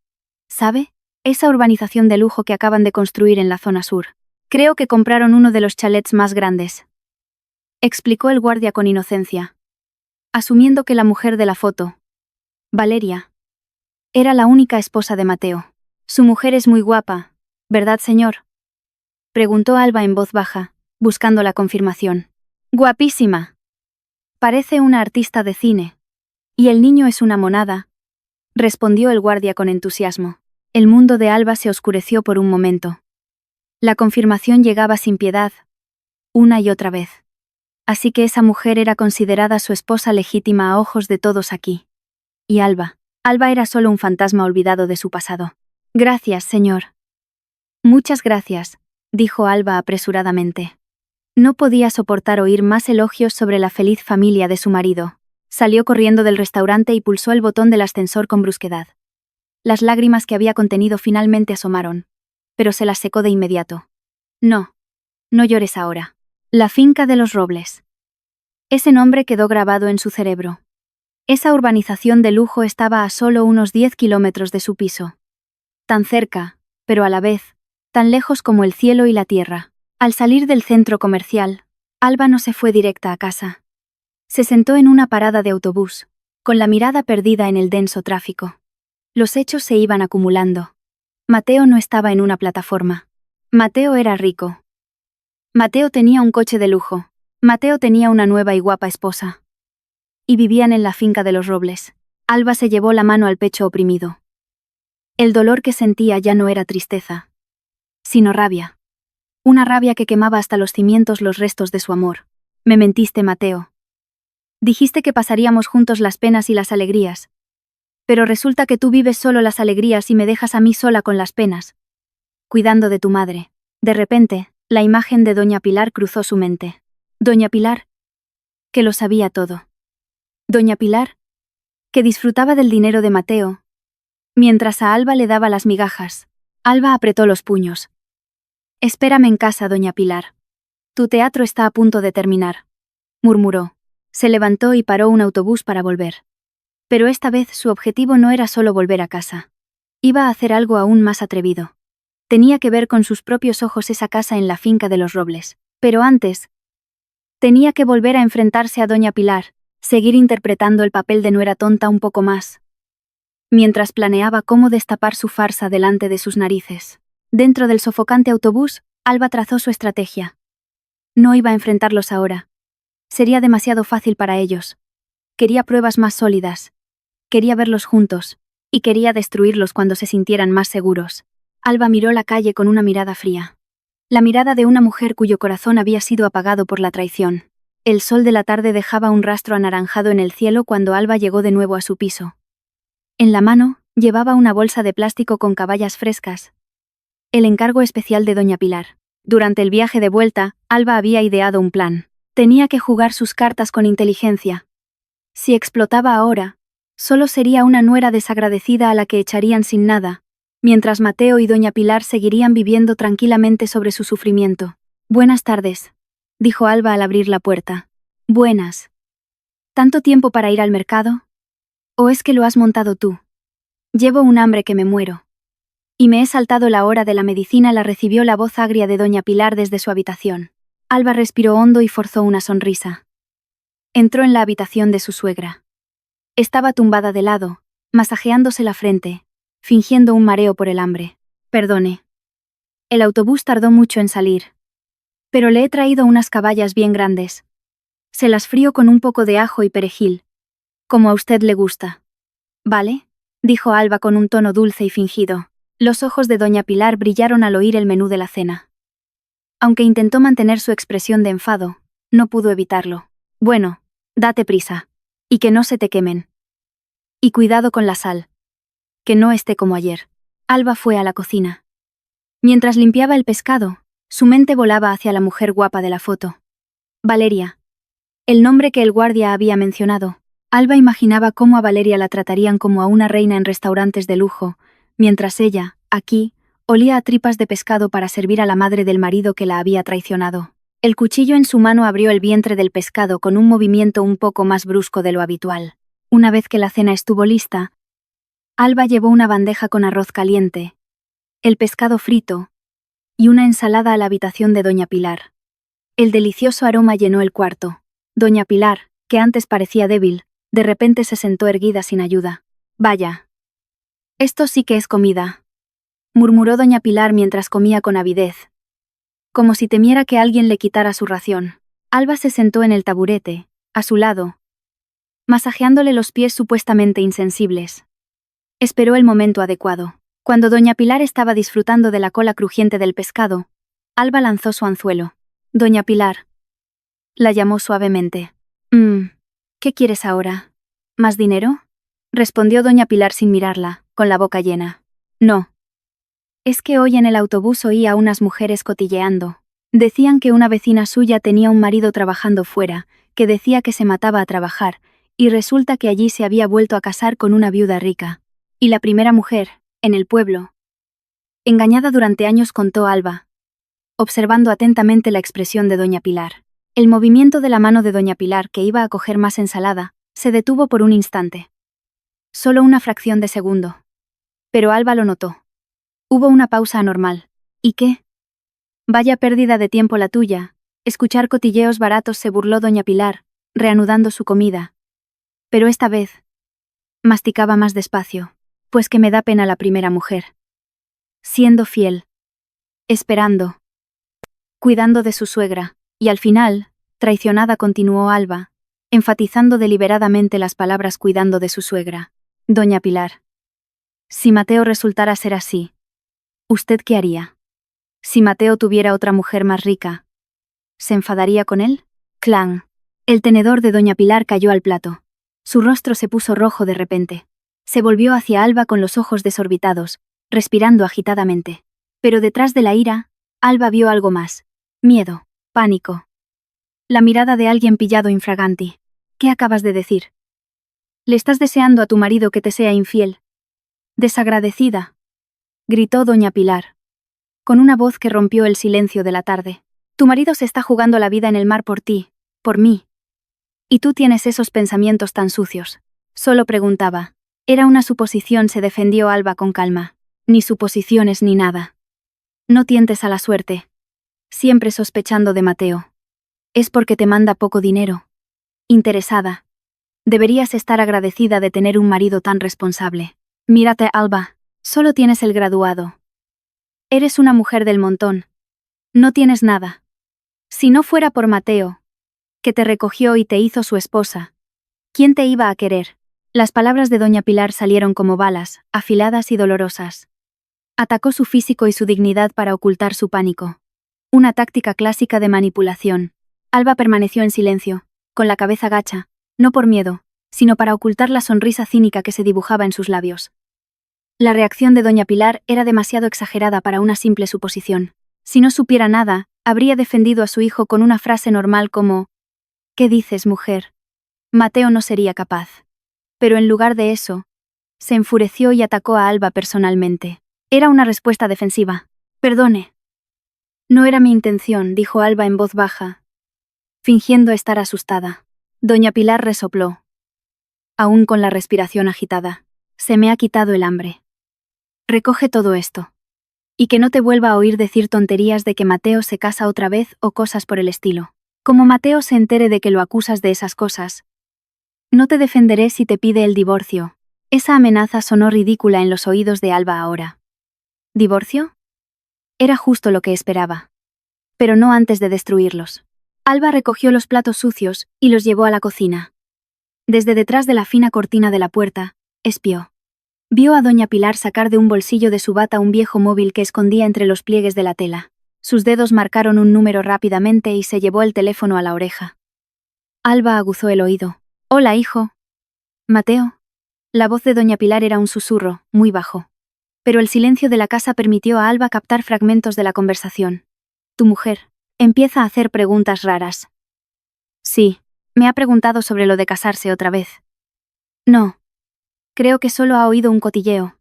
¿Sabe? Esa urbanización de lujo que acaban de construir en la zona sur. Creo que compraron uno de los chalets más grandes», explicó el guardia con inocencia, asumiendo que la mujer de la foto, Valeria, Era la única esposa de Mateo. Su mujer es muy guapa, ¿verdad, señor? Preguntó Alba en voz baja, buscando la confirmación. Guapísima. Parece una artista de cine. Y el niño es una monada, respondió el guardia con entusiasmo. El mundo de Alba se oscureció por un momento. La confirmación llegaba sin piedad, una y otra vez. Así que esa mujer era considerada su esposa legítima a ojos de todos aquí. Y Alba era solo un fantasma olvidado de su pasado. Gracias, señor. Muchas gracias, dijo Alba apresuradamente. No podía soportar oír más elogios sobre la feliz familia de su marido. Salió corriendo del restaurante y pulsó el botón del ascensor con brusquedad. Las lágrimas que había contenido finalmente asomaron, pero se las secó de inmediato. No llores ahora. La finca de los Robles. Ese nombre quedó grabado en su cerebro. Esa urbanización de lujo estaba a solo unos 10 kilómetros de su piso. Tan cerca, pero a la vez, tan lejos como el cielo y la tierra. Al salir del centro comercial, Alba no se fue directa a casa. Se sentó en una parada de autobús, con la mirada perdida en el denso tráfico. Los hechos se iban acumulando. Mateo no estaba en una plataforma. Mateo era rico. Mateo tenía un coche de lujo. Mateo tenía una nueva y guapa esposa. Y vivían en la finca de los Robles. Alba se llevó la mano al pecho oprimido. El dolor que sentía ya no era tristeza, sino rabia. Una rabia que quemaba hasta los cimientos los restos de su amor. Me mentiste, Mateo. Dijiste que pasaríamos juntos las penas y las alegrías. Pero resulta que tú vives solo las alegrías y me dejas a mí sola con las penas. Cuidando de tu madre. De repente, la imagen de Doña Pilar cruzó su mente. Doña Pilar, que lo sabía todo. Doña Pilar, que disfrutaba del dinero de Mateo. Mientras a Alba le daba las migajas, Alba apretó los puños. Espérame en casa, Doña Pilar. Tu teatro está a punto de terminar, murmuró. Se levantó y paró un autobús para volver. Pero esta vez su objetivo no era solo volver a casa. Iba a hacer algo aún más atrevido. Tenía que ver con sus propios ojos esa casa en la finca de los Robles. Pero antes, tenía que volver a enfrentarse a Doña Pilar, seguir interpretando el papel de nuera tonta un poco más. Mientras planeaba cómo destapar su farsa delante de sus narices. Dentro del sofocante autobús, Alba trazó su estrategia. No iba a enfrentarlos ahora. Sería demasiado fácil para ellos. Quería pruebas más sólidas. Quería verlos juntos, y quería destruirlos cuando se sintieran más seguros. Alba miró la calle con una mirada fría. La mirada de una mujer cuyo corazón había sido apagado por la traición. El sol de la tarde dejaba un rastro anaranjado en el cielo cuando Alba llegó de nuevo a su piso. En la mano, llevaba una bolsa de plástico con caballas frescas. El encargo especial de Doña Pilar. Durante el viaje de vuelta, Alba había ideado un plan. Tenía que jugar sus cartas con inteligencia. Si explotaba ahora, solo sería una nuera desagradecida a la que echarían sin nada, mientras Mateo y Doña Pilar seguirían viviendo tranquilamente sobre su sufrimiento. Buenas tardes, dijo Alba al abrir la puerta. Buenas. ¿Tanto tiempo para ir al mercado? ¿O es que lo has montado tú? Llevo un hambre que me muero. Y me he saltado la hora de la medicina, la recibió la voz agria de Doña Pilar desde su habitación. Alba respiró hondo y forzó una sonrisa. Entró en la habitación de su suegra. Estaba tumbada de lado, masajeándose la frente, fingiendo un mareo por el hambre. Perdone. El autobús tardó mucho en salir. Pero le he traído unas caballas bien grandes. Se las frío con un poco de ajo y perejil, como a usted le gusta. ¿Vale?, dijo Alba con un tono dulce y fingido. Los ojos de Doña Pilar brillaron al oír el menú de la cena. Aunque intentó mantener su expresión de enfado, no pudo evitarlo. Bueno, date prisa. Y que no se te quemen. Y cuidado con la sal. Que no esté como ayer. Alba fue a la cocina. Mientras limpiaba el pescado, su mente volaba hacia la mujer guapa de la foto. Valeria. El nombre que el guardia había mencionado. Alba imaginaba cómo a Valeria la tratarían como a una reina en restaurantes de lujo, mientras ella, aquí, olía a tripas de pescado para servir a la madre del marido que la había traicionado. El cuchillo en su mano abrió el vientre del pescado con un movimiento un poco más brusco de lo habitual. Una vez que la cena estuvo lista, Alba llevó una bandeja con arroz caliente, el pescado frito y una ensalada a la habitación de Doña Pilar. El delicioso aroma llenó el cuarto. Doña Pilar, que antes parecía débil, de repente se sentó erguida sin ayuda. Vaya. Esto sí que es comida, murmuró doña Pilar mientras comía con avidez, como si temiera que alguien le quitara su ración. Alba se sentó en el taburete, a su lado, masajeándole los pies supuestamente insensibles. Esperó el momento adecuado. Cuando doña Pilar estaba disfrutando de la cola crujiente del pescado, Alba lanzó su anzuelo. Doña Pilar. La llamó suavemente. ¿Qué quieres ahora? ¿Más dinero? Respondió doña Pilar sin mirarla, con la boca llena. No. Es que hoy en el autobús oí a unas mujeres cotilleando. Decían que una vecina suya tenía un marido trabajando fuera, que decía que se mataba a trabajar, y resulta que allí se había vuelto a casar con una viuda rica. Y la primera mujer, en el pueblo. Engañada durante años, contó Alba, observando atentamente la expresión de doña Pilar. El movimiento de la mano de doña Pilar, que iba a coger más ensalada, se detuvo por un instante. Solo una fracción de segundo. Pero Alba lo notó. Hubo una pausa anormal. ¿Y qué? Vaya pérdida de tiempo la tuya. Escuchar cotilleos baratos, se burló doña Pilar, reanudando su comida. Pero esta vez masticaba más despacio, pues que me da pena la primera mujer. Siendo fiel. Esperando. Cuidando de su suegra, y al final, traicionada, continuó Alba, enfatizando deliberadamente las palabras cuidando de su suegra. Doña Pilar. Si Mateo resultara ser así, ¿usted qué haría? Si Mateo tuviera otra mujer más rica, ¿se enfadaría con él? Clan. El tenedor de doña Pilar cayó al plato. Su rostro se puso rojo de repente. Se volvió hacia Alba con los ojos desorbitados, respirando agitadamente. Pero detrás de la ira, Alba vio algo más. Miedo, pánico. La mirada de alguien pillado infraganti. ¿Qué acabas de decir? ¿Le estás deseando a tu marido que te sea infiel? Desagradecida, gritó doña Pilar, con una voz que rompió el silencio de la tarde. Tu marido se está jugando la vida en el mar por ti, por mí. Y tú tienes esos pensamientos tan sucios. Solo preguntaba. Era una suposición, se defendió Alba con calma. Ni suposiciones ni nada. No tientes a la suerte. Siempre sospechando de Mateo. Es porque te manda poco dinero. Interesada. Deberías estar agradecida de tener un marido tan responsable. Mírate, Alba. Solo tienes el graduado. Eres una mujer del montón. No tienes nada. Si no fuera por Mateo, que te recogió y te hizo su esposa, ¿quién te iba a querer? Las palabras de doña Pilar salieron como balas, afiladas y dolorosas. Atacó su físico y su dignidad para ocultar su pánico. Una táctica clásica de manipulación. Alba permaneció en silencio, con la cabeza gacha, no por miedo, sino para ocultar la sonrisa cínica que se dibujaba en sus labios. La reacción de doña Pilar era demasiado exagerada para una simple suposición. Si no supiera nada, habría defendido a su hijo con una frase normal como: ¿qué dices, mujer? Mateo no sería capaz. Pero en lugar de eso, se enfureció y atacó a Alba personalmente. Era una respuesta defensiva. Perdone. No era mi intención, dijo Alba en voz baja, fingiendo estar asustada. Doña Pilar resopló, aún con la respiración agitada. Se me ha quitado el hambre. Recoge todo esto. Y que no te vuelva a oír decir tonterías de que Mateo se casa otra vez o cosas por el estilo. Como Mateo se entere de que lo acusas de esas cosas, no te defenderé si te pide el divorcio. Esa amenaza sonó ridícula en los oídos de Alba ahora. ¿Divorcio? Era justo lo que esperaba. Pero no antes de destruirlos. Alba recogió los platos sucios y los llevó a la cocina. Desde detrás de la fina cortina de la puerta, espió. Vio a doña Pilar sacar de un bolsillo de su bata un viejo móvil que escondía entre los pliegues de la tela. Sus dedos marcaron un número rápidamente y se llevó el teléfono a la oreja. Alba aguzó el oído. Hola, hijo. Mateo. La voz de doña Pilar era un susurro, muy bajo. Pero el silencio de la casa permitió a Alba captar fragmentos de la conversación. Tu mujer empieza a hacer preguntas raras. Sí, me ha preguntado sobre lo de casarse otra vez. No. Creo que solo ha oído un cotilleo.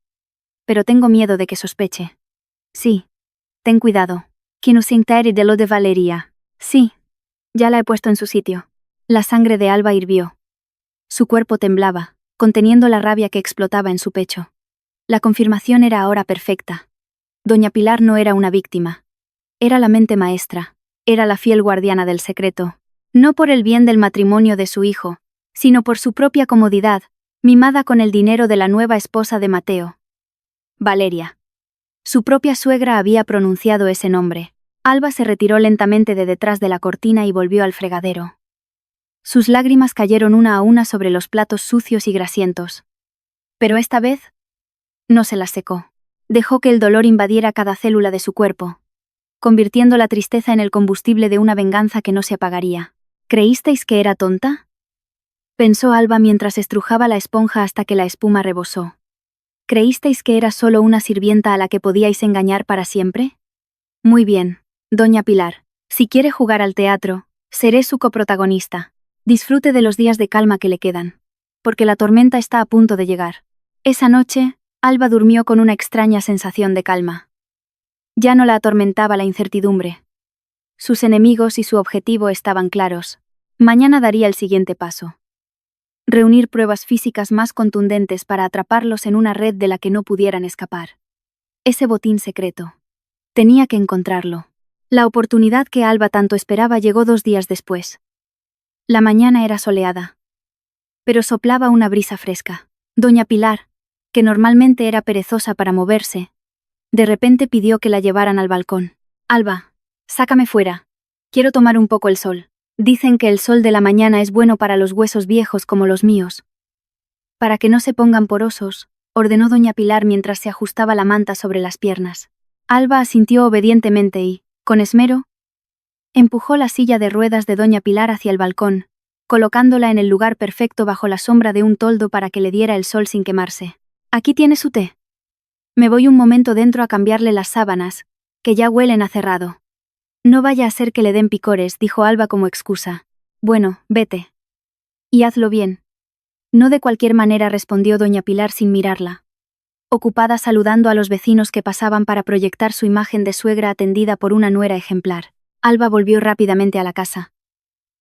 Pero tengo miedo de que sospeche. Sí. Ten cuidado. Que no se entere de lo de Valeria. Sí. Ya la he puesto en su sitio. La sangre de Alba hirvió. Su cuerpo temblaba, conteniendo la rabia que explotaba en su pecho. La confirmación era ahora perfecta. Doña Pilar no era una víctima. Era la mente maestra. Era la fiel guardiana del secreto. No por el bien del matrimonio de su hijo, sino por su propia comodidad, mimada con el dinero de la nueva esposa de Mateo. Valeria. Su propia suegra había pronunciado ese nombre. Alba se retiró lentamente de detrás de la cortina y volvió al fregadero. Sus lágrimas cayeron una a una sobre los platos sucios y grasientos. Pero esta vez, no se las secó. Dejó que el dolor invadiera cada célula de su cuerpo, convirtiendo la tristeza en el combustible de una venganza que no se apagaría. ¿Creísteis que era tonta?, pensó Alba mientras estrujaba la esponja hasta que la espuma rebosó. ¿Creísteis que era solo una sirvienta a la que podíais engañar para siempre? Muy bien, doña Pilar. Si quiere jugar al teatro, seré su coprotagonista. Disfrute de los días de calma que le quedan, porque la tormenta está a punto de llegar. Esa noche, Alba durmió con una extraña sensación de calma. Ya no la atormentaba la incertidumbre. Sus enemigos y su objetivo estaban claros. Mañana daría el siguiente paso. Reunir pruebas físicas más contundentes para atraparlos en una red de la que no pudieran escapar. Ese botín secreto. Tenía que encontrarlo. La oportunidad que Alba tanto esperaba llegó 2 días después. La mañana era soleada, pero soplaba una brisa fresca. Doña Pilar, que normalmente era perezosa para moverse, de repente pidió que la llevaran al balcón. Alba, sácame fuera. Quiero tomar un poco el sol. Dicen que el sol de la mañana es bueno para los huesos viejos como los míos. Para que no se pongan porosos, ordenó doña Pilar mientras se ajustaba la manta sobre las piernas. Alba asintió obedientemente y, con esmero, empujó la silla de ruedas de doña Pilar hacia el balcón, colocándola en el lugar perfecto bajo la sombra de un toldo para que le diera el sol sin quemarse. Aquí tiene su té. Me voy un momento dentro a cambiarle las sábanas, que ya huelen a cerrado. No vaya a ser que le den picores, dijo Alba como excusa. Bueno, vete. Y hazlo bien. No de cualquier manera, respondió doña Pilar sin mirarla, ocupada saludando a los vecinos que pasaban para proyectar su imagen de suegra atendida por una nuera ejemplar. Alba volvió rápidamente a la casa.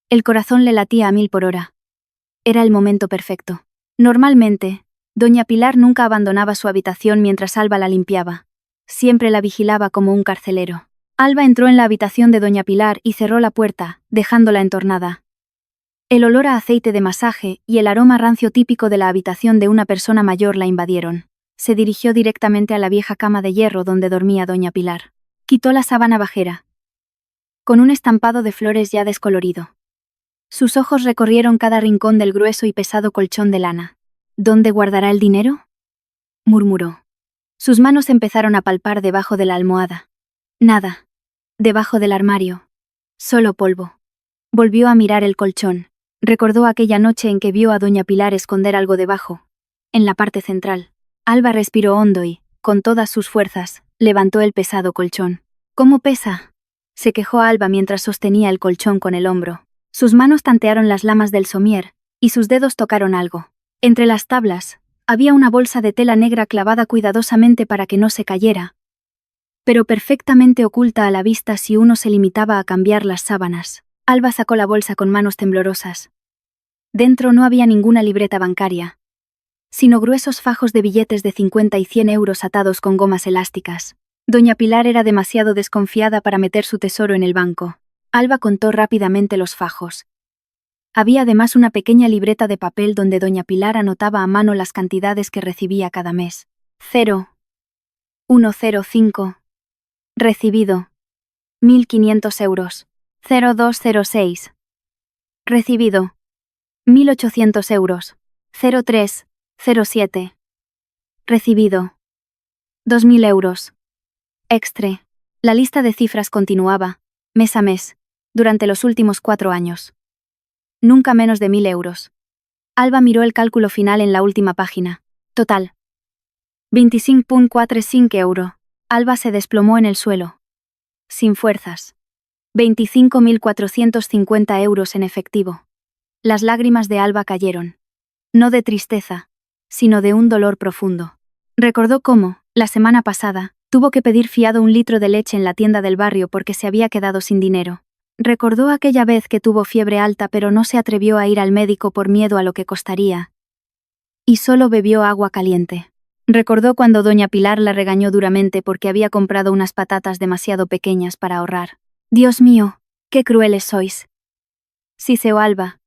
El corazón le latía a 1000 por hora. Era el momento perfecto. Normalmente, doña Pilar nunca abandonaba su habitación mientras Alba la limpiaba. Siempre la vigilaba como un carcelero. Alba entró en la habitación de doña Pilar y cerró la puerta, dejándola entornada. El olor a aceite de masaje y el aroma rancio típico de la habitación de una persona mayor la invadieron. Se dirigió directamente a la vieja cama de hierro donde dormía doña Pilar. Quitó la sábana bajera, con un estampado de flores ya descolorido. Sus ojos recorrieron cada rincón del grueso y pesado colchón de lana. ¿Dónde guardará el dinero?, murmuró. Sus manos empezaron a palpar debajo de la almohada. Nada. Debajo del armario. Solo polvo. Volvió a mirar el colchón. Recordó aquella noche en que vio a doña Pilar esconder algo debajo, en la parte central. Alba respiró hondo y, con todas sus fuerzas, levantó el pesado colchón. ¿Cómo pesa?, se quejó Alba mientras sostenía el colchón con el hombro. Sus manos tantearon las lamas del somier, y sus dedos tocaron algo. Entre las tablas, había una bolsa de tela negra clavada cuidadosamente para que no se cayera, pero perfectamente oculta a la vista si uno se limitaba a cambiar las sábanas. Alba sacó la bolsa con manos temblorosas. Dentro no había ninguna libreta bancaria, sino gruesos fajos de billetes de 50 y 100 euros atados con gomas elásticas. Doña Pilar era demasiado desconfiada para meter su tesoro en el banco. Alba contó rápidamente los fajos. Había además una pequeña libreta de papel donde doña Pilar anotaba a mano las cantidades que recibía cada mes. 0105. Recibido. 1.500 euros. 0206. Recibido. 1.800 euros. 0307. Recibido. 2.000 euros. Extre. La lista de cifras continuaba, mes a mes, durante los últimos 4 años. Nunca menos de 1.000 euros. Alba miró el cálculo final en la última página. Total. 25,45 euros. Alba se desplomó en el suelo. Sin fuerzas. 25.450 euros en efectivo. Las lágrimas de Alba cayeron. No de tristeza, sino de un dolor profundo. Recordó cómo, la semana pasada, tuvo que pedir fiado 1 litro de leche en la tienda del barrio porque se había quedado sin dinero. Recordó aquella vez que tuvo fiebre alta pero no se atrevió a ir al médico por miedo a lo que costaría. Y solo bebió agua caliente. Recordó cuando doña Pilar la regañó duramente porque había comprado unas patatas demasiado pequeñas para ahorrar. «Dios mío, qué crueles sois», siseó Alba,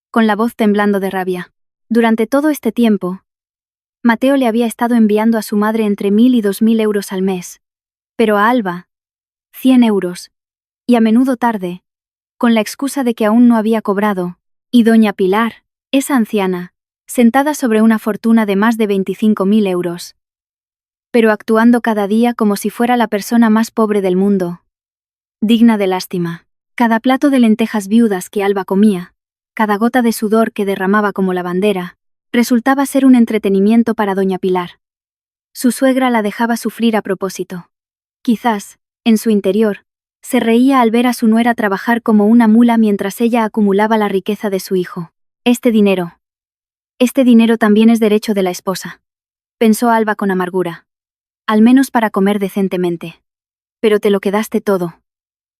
con la voz temblando de rabia. Durante todo este tiempo, Mateo le había estado enviando a su madre entre 1.000 y 2.000 euros al mes. Pero a Alba, 100 euros. Y a menudo tarde, con la excusa de que aún no había cobrado. Y doña Pilar, esa anciana, sentada sobre una fortuna de más de 25.000 euros. Pero actuando cada día como si fuera la persona más pobre del mundo. Digna de lástima. Cada plato de lentejas viudas que Alba comía, cada gota de sudor que derramaba como lavandera, resultaba ser un entretenimiento para doña Pilar. Su suegra la dejaba sufrir a propósito. Quizás, en su interior, se reía al ver a su nuera trabajar como una mula mientras ella acumulaba la riqueza de su hijo. Este dinero también es derecho de la esposa, pensó Alba con amargura. Al menos para comer decentemente. Pero te lo quedaste todo.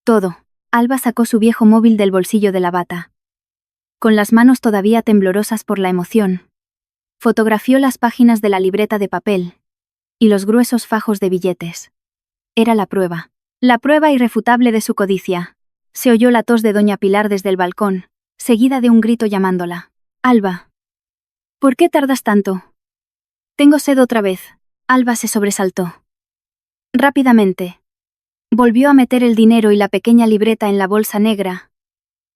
Todo. Alba sacó su viejo móvil del bolsillo de la bata. Con las manos todavía temblorosas por la emoción, fotografió las páginas de la libreta de papel y los gruesos fajos de billetes. Era la prueba irrefutable de su codicia. Se oyó la tos de doña Pilar desde el balcón, seguida de un grito llamándola. Alba. ¿Por qué tardas tanto? Tengo sed otra vez. Alba se sobresaltó. Rápidamente. Volvió a meter el dinero y la pequeña libreta en la bolsa negra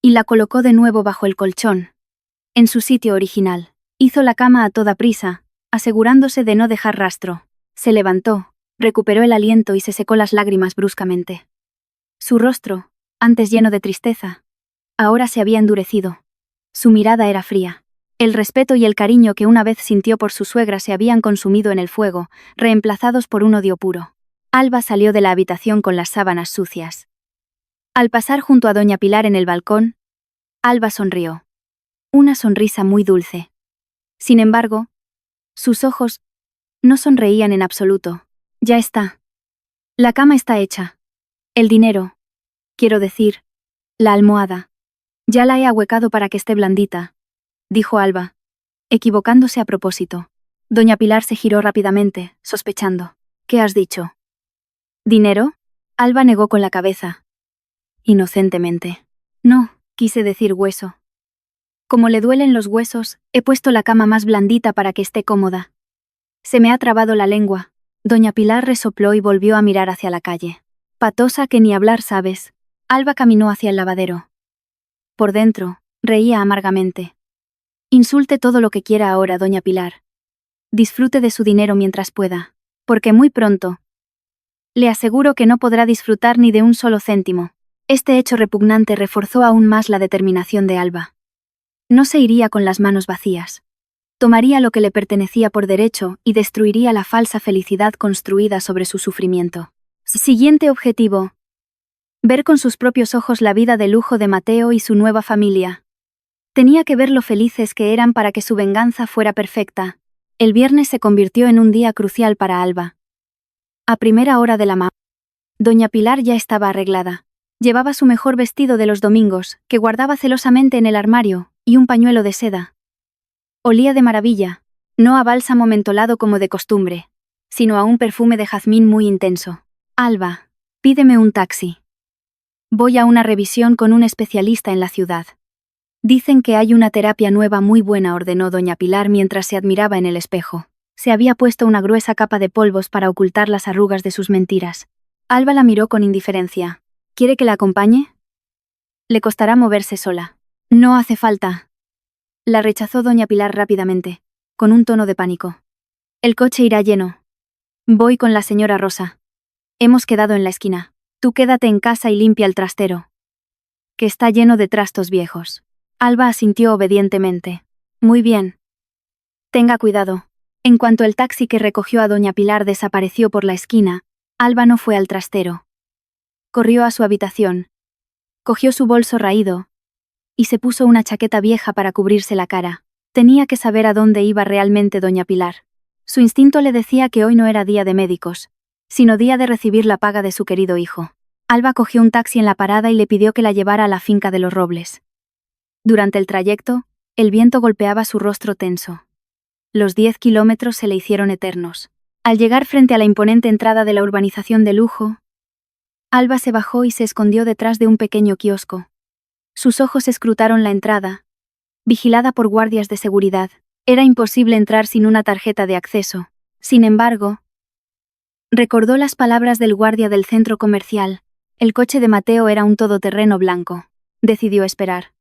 y la colocó de nuevo bajo el colchón, en su sitio original. Hizo la cama a toda prisa, asegurándose de no dejar rastro. Se levantó, recuperó el aliento y se secó las lágrimas bruscamente. Su rostro, antes lleno de tristeza, ahora se había endurecido. Su mirada era fría. El respeto y el cariño que una vez sintió por su suegra se habían consumido en el fuego, reemplazados por un odio puro. Alba salió de la habitación con las sábanas sucias. Al pasar junto a doña Pilar en el balcón, Alba sonrió. Una sonrisa muy dulce. Sin embargo, sus ojos no sonreían en absoluto. Ya está. La cama está hecha. El dinero. Quiero decir, la almohada. Ya la he ahuecado para que esté blandita, dijo Alba, equivocándose a propósito. Doña Pilar se giró rápidamente, sospechando. ¿Qué has dicho? ¿Dinero? Alba negó con la cabeza. Inocentemente. No, quise decir hueso. Como le duelen los huesos, he puesto la cama más blandita para que esté cómoda. Se me ha trabado la lengua. Doña Pilar resopló y volvió a mirar hacia la calle. Patosa que ni hablar sabes. Alba caminó hacia el lavadero. Por dentro, reía amargamente. Insulte todo lo que quiera ahora, doña Pilar. Disfrute de su dinero mientras pueda, porque muy pronto, le aseguro que no podrá disfrutar ni de un solo céntimo. Este hecho repugnante reforzó aún más la determinación de Alba. No se iría con las manos vacías. Tomaría lo que le pertenecía por derecho y destruiría la falsa felicidad construida sobre su sufrimiento. Siguiente objetivo. Ver con sus propios ojos la vida de lujo de Mateo y su nueva familia. Tenía que ver lo felices que eran para que su venganza fuera perfecta. El viernes se convirtió en un día crucial para Alba. A primera hora de la mañana, doña Pilar ya estaba arreglada. Llevaba su mejor vestido de los domingos, que guardaba celosamente en el armario, y un pañuelo de seda. Olía de maravilla, no a bálsamo mentolado como de costumbre, sino a un perfume de jazmín muy intenso. Alba, pídeme un taxi. Voy a una revisión con un especialista en la ciudad. Dicen que hay una terapia nueva muy buena, ordenó doña Pilar mientras se admiraba en el espejo. Se había puesto una gruesa capa de polvos para ocultar las arrugas de sus mentiras. Alba la miró con indiferencia. ¿Quiere que la acompañe? Le costará moverse sola. No hace falta. La rechazó doña Pilar rápidamente, con un tono de pánico. El coche irá lleno. Voy con la señora Rosa. Hemos quedado en la esquina. Tú quédate en casa y limpia el trastero, que está lleno de trastos viejos. Alba asintió obedientemente. Muy bien. Tenga cuidado. En cuanto el taxi que recogió a doña Pilar desapareció por la esquina, Alba no fue al trastero. Corrió a su habitación. Cogió su bolso raído y se puso una chaqueta vieja para cubrirse la cara. Tenía que saber a dónde iba realmente doña Pilar. Su instinto le decía que hoy no era día de médicos, sino día de recibir la paga de su querido hijo. Alba cogió un taxi en la parada y le pidió que la llevara a la finca de los Robles. Durante el trayecto, el viento golpeaba su rostro tenso. Los 10 kilómetros se le hicieron eternos. Al llegar frente a la imponente entrada de la urbanización de lujo, Alba se bajó y se escondió detrás de un pequeño kiosco. Sus ojos escrutaron la entrada, vigilada por guardias de seguridad. Era imposible entrar sin una tarjeta de acceso. Sin embargo, recordó las palabras del guardia del centro comercial. El coche de Mateo era un todoterreno blanco. Decidió esperar.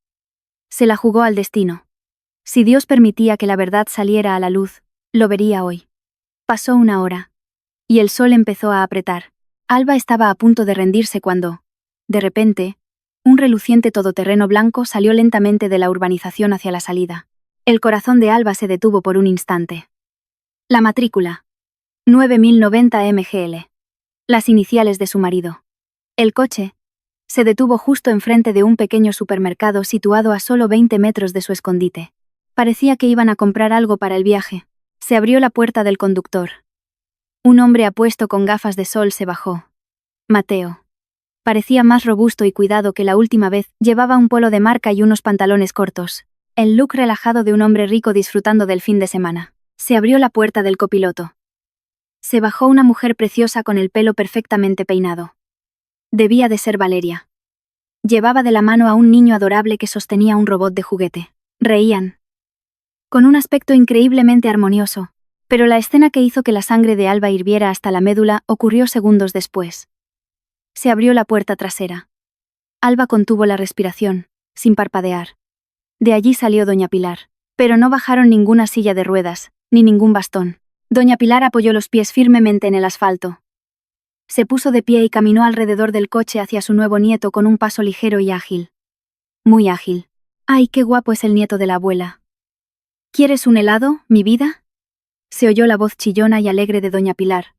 Se la jugó al destino. Si Dios permitía que la verdad saliera a la luz, lo vería hoy. Pasó una hora. Y el sol empezó a apretar. Alba estaba a punto de rendirse cuando, de repente, un reluciente todoterreno blanco salió lentamente de la urbanización hacia la salida. El corazón de Alba se detuvo por un instante. La matrícula. 9090 MGL. Las iniciales de su marido. El coche se detuvo justo enfrente de un pequeño supermercado situado a solo 20 metros de su escondite. Parecía que iban a comprar algo para el viaje. Se abrió la puerta del conductor. Un hombre apuesto con gafas de sol se bajó. Mateo. Parecía más robusto y cuidado que la última vez. Llevaba un polo de marca y unos pantalones cortos. El look relajado de un hombre rico disfrutando del fin de semana. Se abrió la puerta del copiloto. Se bajó una mujer preciosa con el pelo perfectamente peinado. Debía de ser Valeria. Llevaba de la mano a un niño adorable que sostenía un robot de juguete. Reían. Con un aspecto increíblemente armonioso, pero la escena que hizo que la sangre de Alba hirviera hasta la médula ocurrió segundos después. Se abrió la puerta trasera. Alba contuvo la respiración, sin parpadear. De allí salió doña Pilar, pero no bajaron ninguna silla de ruedas, ni ningún bastón. Doña Pilar apoyó los pies firmemente en el asfalto. Se puso de pie y caminó alrededor del coche hacia su nuevo nieto con un paso ligero y ágil. Muy ágil. ¡Ay, qué guapo es el nieto de la abuela! ¿Quieres un helado, mi vida? Se oyó la voz chillona y alegre de doña Pilar,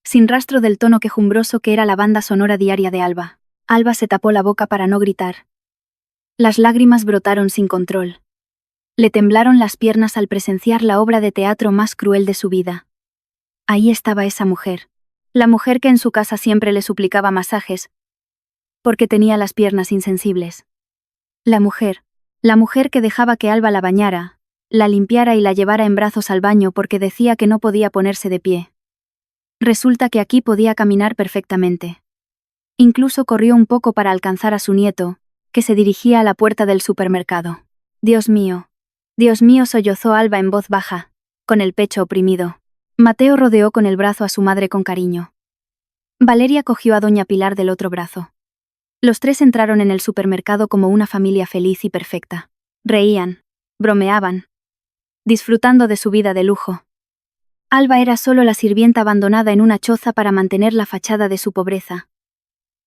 sin rastro del tono quejumbroso que era la banda sonora diaria de Alba. Alba se tapó la boca para no gritar. Las lágrimas brotaron sin control. Le temblaron las piernas al presenciar la obra de teatro más cruel de su vida. Ahí estaba esa mujer. La mujer que en su casa siempre le suplicaba masajes, porque tenía las piernas insensibles. La mujer que dejaba que Alba la bañara, la limpiara y la llevara en brazos al baño porque decía que no podía ponerse de pie. Resulta que aquí podía caminar perfectamente. Incluso corrió un poco para alcanzar a su nieto, que se dirigía a la puerta del supermercado. Dios mío, sollozó Alba en voz baja, con el pecho oprimido. Mateo rodeó con el brazo a su madre con cariño. Valeria cogió a doña Pilar del otro brazo. Los tres entraron en el supermercado como una familia feliz y perfecta. Reían, bromeaban, disfrutando de su vida de lujo. Alba era solo la sirvienta abandonada en una choza para mantener la fachada de su pobreza.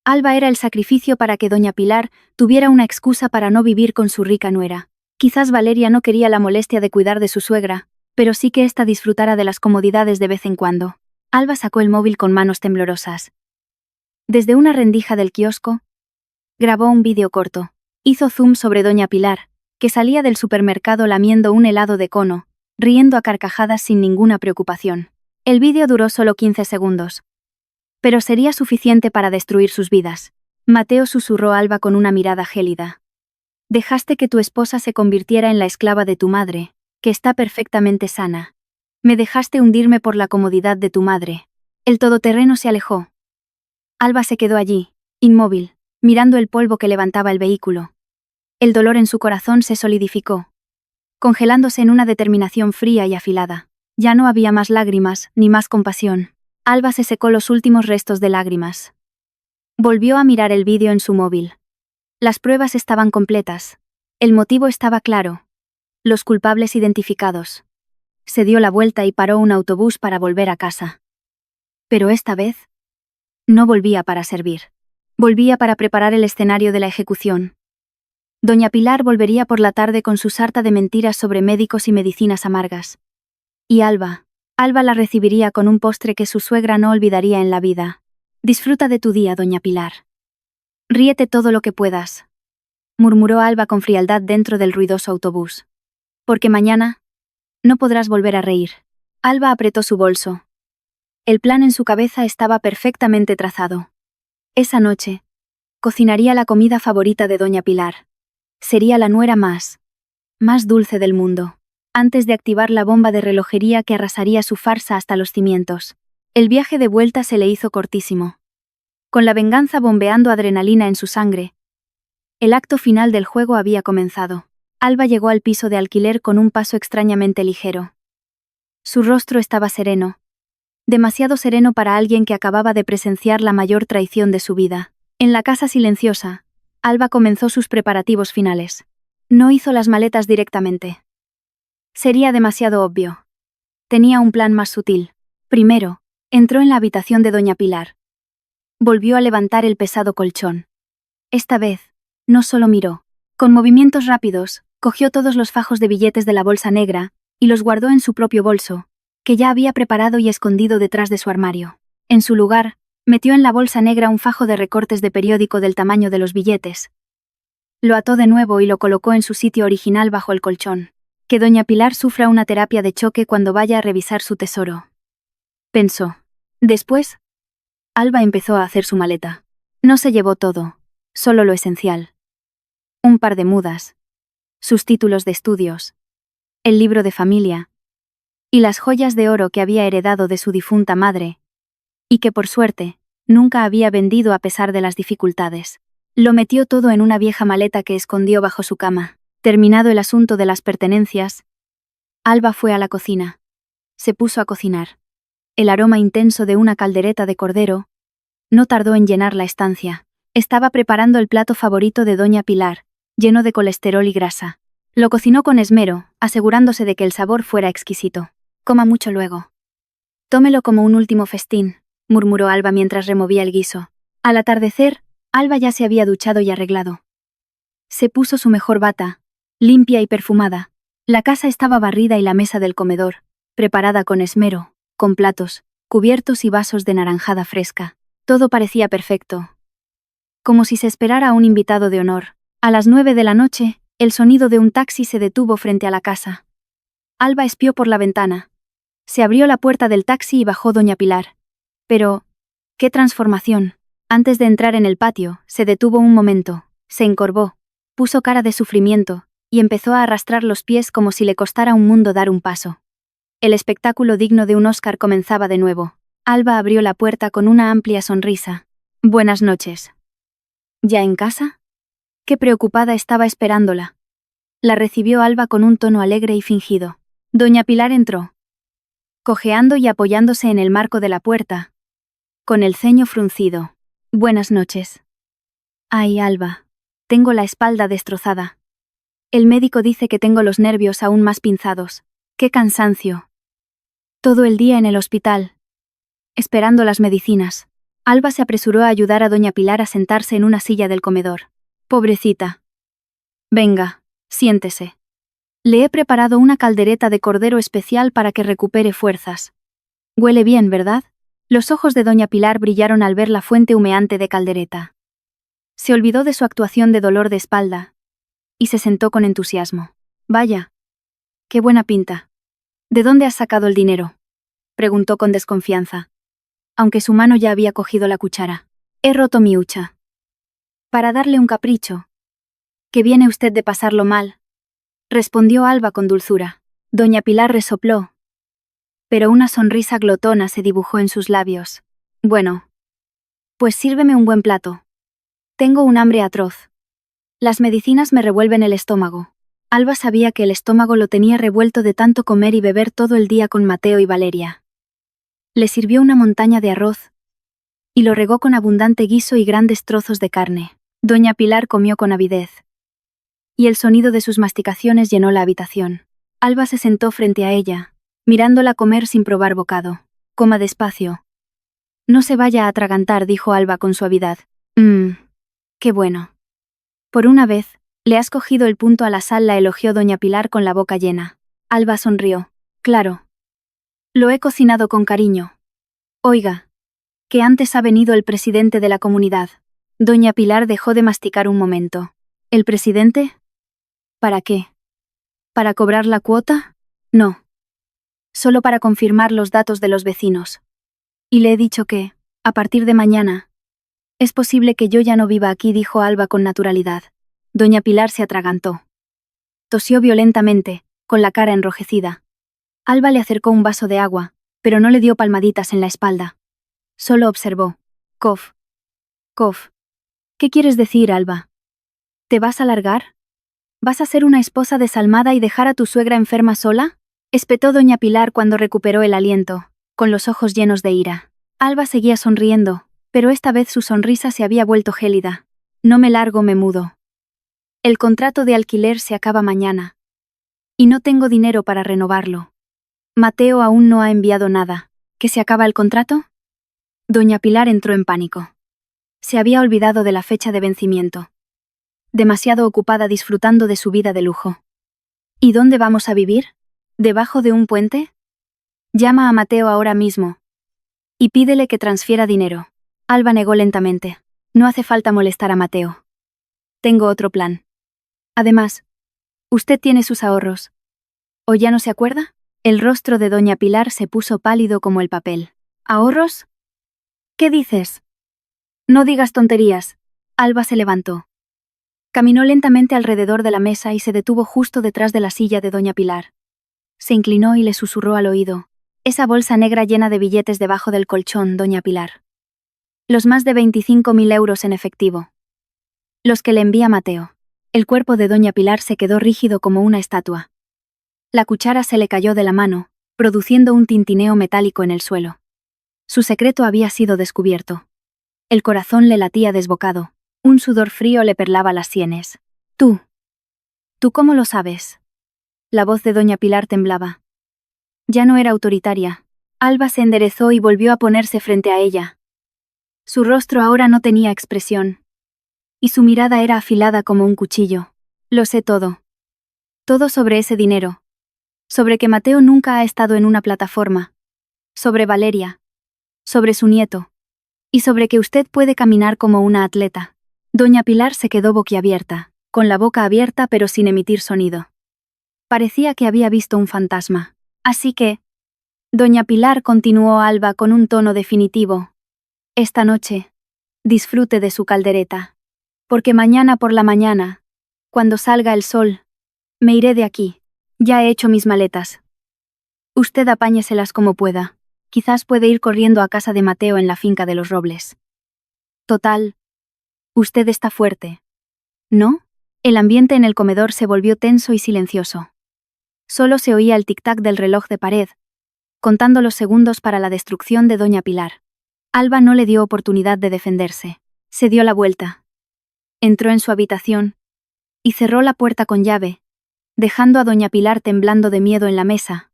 Alba era el sacrificio para que doña Pilar tuviera una excusa para no vivir con su rica nuera. Quizás Valeria no quería la molestia de cuidar de su suegra, pero sí que ésta disfrutara de las comodidades de vez en cuando. Alba sacó el móvil con manos temblorosas. Desde una rendija del kiosco, grabó un vídeo corto. Hizo zoom sobre doña Pilar, que salía del supermercado lamiendo un helado de cono, riendo a carcajadas sin ninguna preocupación. El vídeo duró solo 15 segundos. Pero sería suficiente para destruir sus vidas. Mateo susurró a Alba con una mirada gélida. Dejaste que tu esposa se convirtiera en la esclava de tu madre, que está perfectamente sana. Me dejaste hundirme por la comodidad de tu madre. El todoterreno se alejó. Alba se quedó allí, inmóvil, mirando el polvo que levantaba el vehículo. El dolor en su corazón se solidificó, congelándose en una determinación fría y afilada. Ya no había más lágrimas, ni más compasión. Alba se secó los últimos restos de lágrimas. Volvió a mirar el vídeo en su móvil. Las pruebas estaban completas. El motivo estaba claro. Los culpables identificados. Se dio la vuelta y paró un autobús para volver a casa. Pero esta vez, no volvía para servir. Volvía para preparar el escenario de la ejecución. Doña Pilar volvería por la tarde con su sarta de mentiras sobre médicos y medicinas amargas. Y Alba la recibiría con un postre que su suegra no olvidaría en la vida. Disfruta de tu día, doña Pilar. Ríete todo lo que puedas, murmuró Alba con frialdad dentro del ruidoso autobús. Porque mañana no podrás volver a reír. Alba apretó su bolso. El plan en su cabeza estaba perfectamente trazado. Esa noche, cocinaría la comida favorita de doña Pilar. Sería la nuera más dulce del mundo, antes de activar la bomba de relojería que arrasaría su farsa hasta los cimientos. El viaje de vuelta se le hizo cortísimo. Con la venganza bombeando adrenalina en su sangre, el acto final del juego había comenzado. Alba llegó al piso de alquiler con un paso extrañamente ligero. Su rostro estaba sereno. Demasiado sereno para alguien que acababa de presenciar la mayor traición de su vida. En la casa silenciosa, Alba comenzó sus preparativos finales. No hizo las maletas directamente. Sería demasiado obvio. Tenía un plan más sutil. Primero, entró en la habitación de doña Pilar. Volvió a levantar el pesado colchón. Esta vez, no solo miró. Con movimientos rápidos, cogió todos los fajos de billetes de la bolsa negra y los guardó en su propio bolso, que ya había preparado y escondido detrás de su armario. En su lugar, metió en la bolsa negra un fajo de recortes de periódico del tamaño de los billetes. Lo ató de nuevo y lo colocó en su sitio original bajo el colchón. Que doña Pilar sufra una terapia de choque cuando vaya a revisar su tesoro, pensó. Después, Alba empezó a hacer su maleta. No se llevó todo, solo lo esencial. Un par de mudas, sus títulos de estudios, el libro de familia, y las joyas de oro que había heredado de su difunta madre, y que por suerte, nunca había vendido a pesar de las dificultades. Lo metió todo en una vieja maleta que escondió bajo su cama. Terminado el asunto de las pertenencias, Alba fue a la cocina. Se puso a cocinar. El aroma intenso de una caldereta de cordero no tardó en llenar la estancia. Estaba preparando el plato favorito de doña Pilar, lleno de colesterol y grasa. Lo cocinó con esmero, asegurándose de que el sabor fuera exquisito. Coma mucho luego. Tómelo como un último festín, murmuró Alba mientras removía el guiso. Al atardecer, Alba ya se había duchado y arreglado. Se puso su mejor bata, limpia y perfumada. La casa estaba barrida y la mesa del comedor, preparada con esmero, con platos, cubiertos y vasos de naranjada fresca. Todo parecía perfecto. Como si se esperara a un invitado de honor. A las 9 de la noche, el sonido de un taxi se detuvo frente a la casa. Alba espió por la ventana. Se abrió la puerta del taxi y bajó doña Pilar. Pero, ¡qué transformación! Antes de entrar en el patio, se detuvo un momento, se encorvó, puso cara de sufrimiento, y empezó a arrastrar los pies como si le costara un mundo dar un paso. El espectáculo digno de un Oscar comenzaba de nuevo. Alba abrió la puerta con una amplia sonrisa. Buenas noches. ¿Ya en casa? Qué preocupada estaba esperándola. La recibió Alba con un tono alegre y fingido. Doña Pilar entró, cojeando y apoyándose en el marco de la puerta, con el ceño fruncido. Buenas noches. Ay, Alba, tengo la espalda destrozada. El médico dice que tengo los nervios aún más pinzados. ¡Qué cansancio! Todo el día en el hospital, esperando las medicinas. Alba se apresuró a ayudar a doña Pilar a sentarse en una silla del comedor. Pobrecita. Venga, siéntese. Le he preparado una caldereta de cordero especial para que recupere fuerzas. Huele bien, ¿verdad? Los ojos de doña Pilar brillaron al ver la fuente humeante de caldereta. Se olvidó de su actuación de dolor de espalda y se sentó con entusiasmo. Vaya, qué buena pinta. ¿De dónde has sacado el dinero?, preguntó con desconfianza, aunque su mano ya había cogido la cuchara. He roto mi hucha. Para darle un capricho. ¿Que viene usted de pasarlo mal?, respondió Alba con dulzura. Doña Pilar resopló, pero una sonrisa glotona se dibujó en sus labios. Bueno, pues sírveme un buen plato. Tengo un hambre atroz. Las medicinas me revuelven el estómago. Alba sabía que el estómago lo tenía revuelto de tanto comer y beber todo el día con Mateo y Valeria. Le sirvió una montaña de arroz y lo regó con abundante guiso y grandes trozos de carne. Doña Pilar comió con avidez, y el sonido de sus masticaciones llenó la habitación. Alba se sentó frente a ella, mirándola comer sin probar bocado. Coma despacio. No se vaya a atragantar, dijo Alba con suavidad. Qué bueno. Por una vez, le has cogido el punto a la sal, la elogió doña Pilar con la boca llena. Alba sonrió. Claro. Lo he cocinado con cariño. Oiga, que antes ha venido el presidente de la comunidad. Doña Pilar dejó de masticar un momento. ¿El presidente? ¿Para qué? ¿Para cobrar la cuota? No. Solo para confirmar los datos de los vecinos. Y le he dicho que, a partir de mañana, es posible que yo ya no viva aquí, dijo Alba con naturalidad. Doña Pilar se atragantó. Tosió violentamente, con la cara enrojecida. Alba le acercó un vaso de agua, pero no le dio palmaditas en la espalda. Solo observó. Cof. Cof. ¿Qué quieres decir, Alba? ¿Te vas a largar? ¿Vas a ser una esposa desalmada y dejar a tu suegra enferma sola? Espetó doña Pilar cuando recuperó el aliento, con los ojos llenos de ira. Alba seguía sonriendo, pero esta vez su sonrisa se había vuelto gélida. No me largo, me mudo. El contrato de alquiler se acaba mañana. Y no tengo dinero para renovarlo. Mateo aún no ha enviado nada. ¿Que se acaba el contrato? Doña Pilar entró en pánico. Se había olvidado de la fecha de vencimiento. Demasiado ocupada disfrutando de su vida de lujo. ¿Y dónde vamos a vivir? ¿Debajo de un puente? Llama a Mateo ahora mismo. Y pídele que transfiera dinero. Alba negó lentamente. No hace falta molestar a Mateo. Tengo otro plan. Además, usted tiene sus ahorros. ¿O ya no se acuerda? El rostro de doña Pilar se puso pálido como el papel. ¿Ahorros? ¿Qué dices? No digas tonterías. Alba se levantó. Caminó lentamente alrededor de la mesa y se detuvo justo detrás de la silla de doña Pilar. Se inclinó y le susurró al oído. Esa bolsa negra llena de billetes debajo del colchón, doña Pilar. Los más de 25.000 euros en efectivo. Los que le envía Mateo. El cuerpo de doña Pilar se quedó rígido como una estatua. La cuchara se le cayó de la mano, produciendo un tintineo metálico en el suelo. Su secreto había sido descubierto. El corazón le latía desbocado. Un sudor frío le perlaba las sienes. ¿Tú cómo lo sabes? La voz de doña Pilar temblaba. Ya no era autoritaria. Alba se enderezó y volvió a ponerse frente a ella. Su rostro ahora no tenía expresión. Y su mirada era afilada como un cuchillo. Lo sé todo. Todo sobre ese dinero. Sobre que Mateo nunca ha estado en una plataforma. Sobre Valeria. Sobre su nieto. Y sobre que usted puede caminar como una atleta. Doña Pilar se quedó boquiabierta, con la boca abierta pero sin emitir sonido. Parecía que había visto un fantasma. Así que... Doña Pilar, continuó Alba con un tono definitivo. Esta noche, disfrute de su caldereta. Porque mañana por la mañana, cuando salga el sol, me iré de aquí. Ya he hecho mis maletas. Usted apáñeselas como pueda. Quizás puede ir corriendo a casa de Mateo en la finca de los Robles. Total. Usted está fuerte. ¿No? El ambiente en el comedor se volvió tenso y silencioso. Solo se oía el tic-tac del reloj de pared, contando los segundos para la destrucción de doña Pilar. Alba no le dio oportunidad de defenderse. Se dio la vuelta. Entró en su habitación y cerró la puerta con llave, dejando a doña Pilar temblando de miedo en la mesa,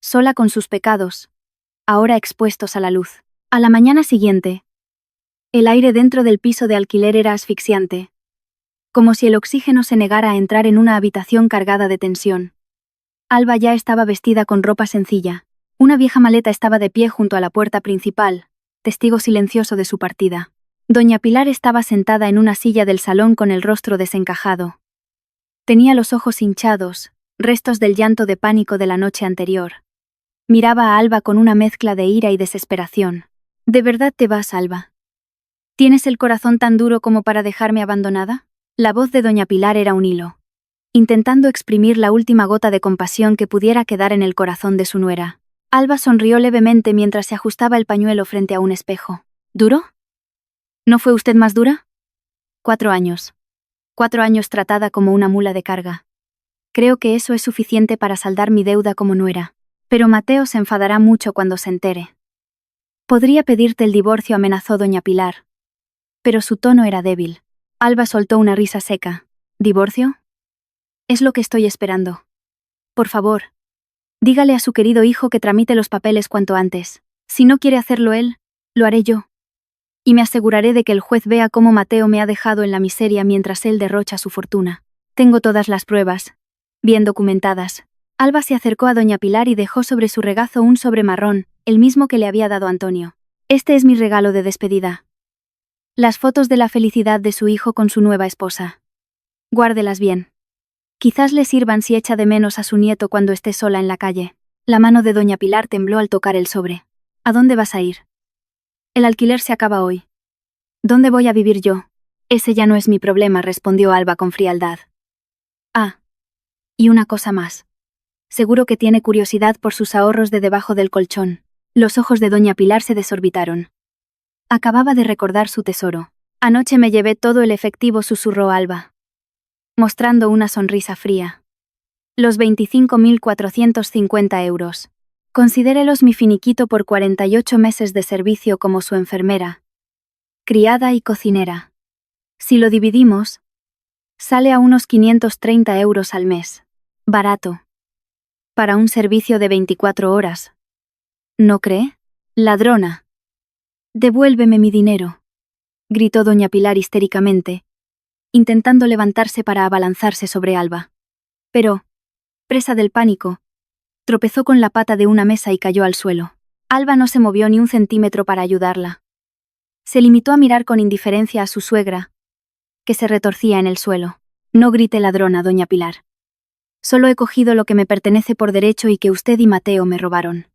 sola con sus pecados, ahora expuestos a la luz. A la mañana siguiente, el aire dentro del piso de alquiler era asfixiante, como si el oxígeno se negara a entrar en una habitación cargada de tensión. Alba ya estaba vestida con ropa sencilla. Una vieja maleta estaba de pie junto a la puerta principal, testigo silencioso de su partida. Doña Pilar estaba sentada en una silla del salón con el rostro desencajado. Tenía los ojos hinchados, restos del llanto de pánico de la noche anterior. Miraba a Alba con una mezcla de ira y desesperación. ¿De verdad te vas, Alba? ¿Tienes el corazón tan duro como para dejarme abandonada? La voz de doña Pilar era un hilo, intentando exprimir la última gota de compasión que pudiera quedar en el corazón de su nuera. Alba sonrió levemente mientras se ajustaba el pañuelo frente a un espejo. ¿Duro? ¿No fue usted más dura? 4 años. 4 años tratada como una mula de carga. Creo que eso es suficiente para saldar mi deuda como nuera. Pero Mateo se enfadará mucho cuando se entere. Podría pedirte el divorcio, amenazó doña Pilar. Pero su tono era débil. Alba soltó una risa seca. ¿Divorcio? Es lo que estoy esperando. Por favor, dígale a su querido hijo que tramite los papeles cuanto antes. Si no quiere hacerlo él, lo haré yo. Y me aseguraré de que el juez vea cómo Mateo me ha dejado en la miseria mientras él derrocha su fortuna. Tengo todas las pruebas, bien documentadas. Alba se acercó a doña Pilar y dejó sobre su regazo un sobre marrón, el mismo que le había dado Antonio. Este es mi regalo de despedida. Las fotos de la felicidad de su hijo con su nueva esposa. Guárdelas bien. Quizás le sirvan si echa de menos a su nieto cuando esté sola en la calle. La mano de doña Pilar tembló al tocar el sobre. ¿A dónde vas a ir? El alquiler se acaba hoy. ¿Dónde voy a vivir yo? Ese ya no es mi problema, respondió Alba con frialdad. Ah. Y una cosa más. Seguro que tiene curiosidad por sus ahorros de debajo del colchón. Los ojos de doña Pilar se desorbitaron. Acababa de recordar su tesoro. Anoche me llevé todo el efectivo, susurró Alba. mostrando una sonrisa fría. Los 25.450 euros. Considérelos mi finiquito por 48 meses de servicio como su enfermera, criada y cocinera. Si lo dividimos, sale a unos 530 euros al mes. Barato. Para un servicio de 24 horas. ¿No cree? Ladrona. Devuélveme mi dinero, gritó doña Pilar histéricamente, intentando levantarse para abalanzarse sobre Alba. Pero, presa del pánico, tropezó con la pata de una mesa y cayó al suelo. Alba no se movió ni un centímetro para ayudarla. Se limitó a mirar con indiferencia a su suegra, que se retorcía en el suelo. No grite ladrona, doña Pilar. Solo he cogido lo que me pertenece por derecho y que usted y Mateo me robaron.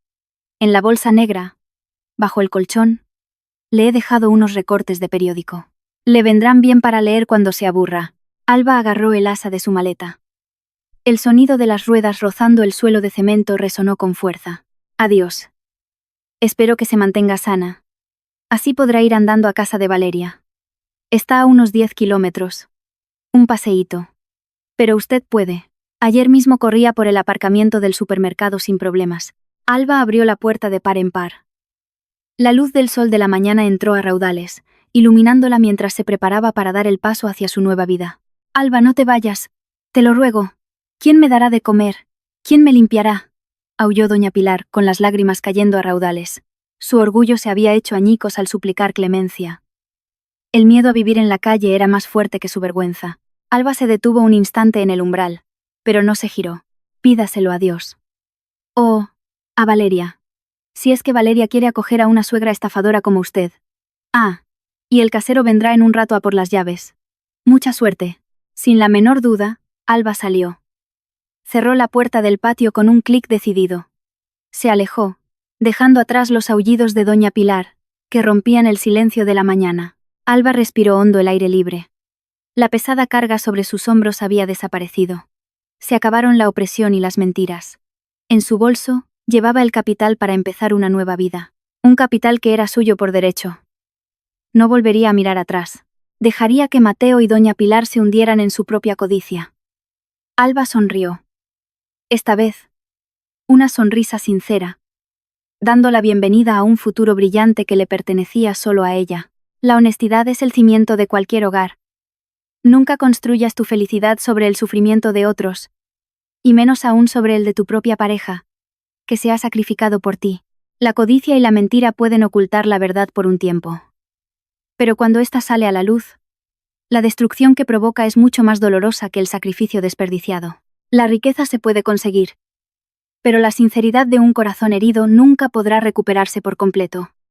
En la bolsa negra, bajo el colchón, le he dejado unos recortes de periódico. Le vendrán bien para leer cuando se aburra. Alba agarró el asa de su maleta. El sonido de las ruedas rozando el suelo de cemento resonó con fuerza. Adiós. Espero que se mantenga sana. Así podrá ir andando a casa de Valeria. Está a unos 10 kilómetros. Un paseíto. Pero usted puede. Ayer mismo corría por el aparcamiento del supermercado sin problemas. Alba abrió la puerta de par en par. La luz del sol de la mañana entró a raudales, iluminándola mientras se preparaba para dar el paso hacia su nueva vida. Alba, no te vayas. Te lo ruego. ¿Quién me dará de comer? ¿Quién me limpiará? Aulló doña Pilar, con las lágrimas cayendo a raudales. Su orgullo se había hecho añicos al suplicar clemencia. El miedo a vivir en la calle era más fuerte que su vergüenza. Alba se detuvo un instante en el umbral, pero no se giró. Pídaselo a Dios. Oh, a Valeria. Si es que Valeria quiere acoger a una suegra estafadora como usted. Ah, y el casero vendrá en un rato a por las llaves. Mucha suerte. Sin la menor duda, Alba salió. Cerró la puerta del patio con un clic decidido. Se alejó, dejando atrás los aullidos de doña Pilar, que rompían el silencio de la mañana. Alba respiró hondo el aire libre. La pesada carga sobre sus hombros había desaparecido. Se acabaron la opresión y las mentiras. En su bolso, llevaba el capital para empezar una nueva vida. Un capital que era suyo por derecho. No volvería a mirar atrás. Dejaría que Mateo y doña Pilar se hundieran en su propia codicia. Alba sonrió. Esta vez, una sonrisa sincera, dando la bienvenida a un futuro brillante que le pertenecía solo a ella. La honestidad es el cimiento de cualquier hogar. Nunca construyas tu felicidad sobre el sufrimiento de otros, y menos aún sobre el de tu propia pareja, que se ha sacrificado por ti. La codicia y la mentira pueden ocultar la verdad por un tiempo. Pero cuando ésta sale a la luz, la destrucción que provoca es mucho más dolorosa que el sacrificio desperdiciado. La riqueza se puede conseguir, pero la sinceridad de un corazón herido nunca podrá recuperarse por completo.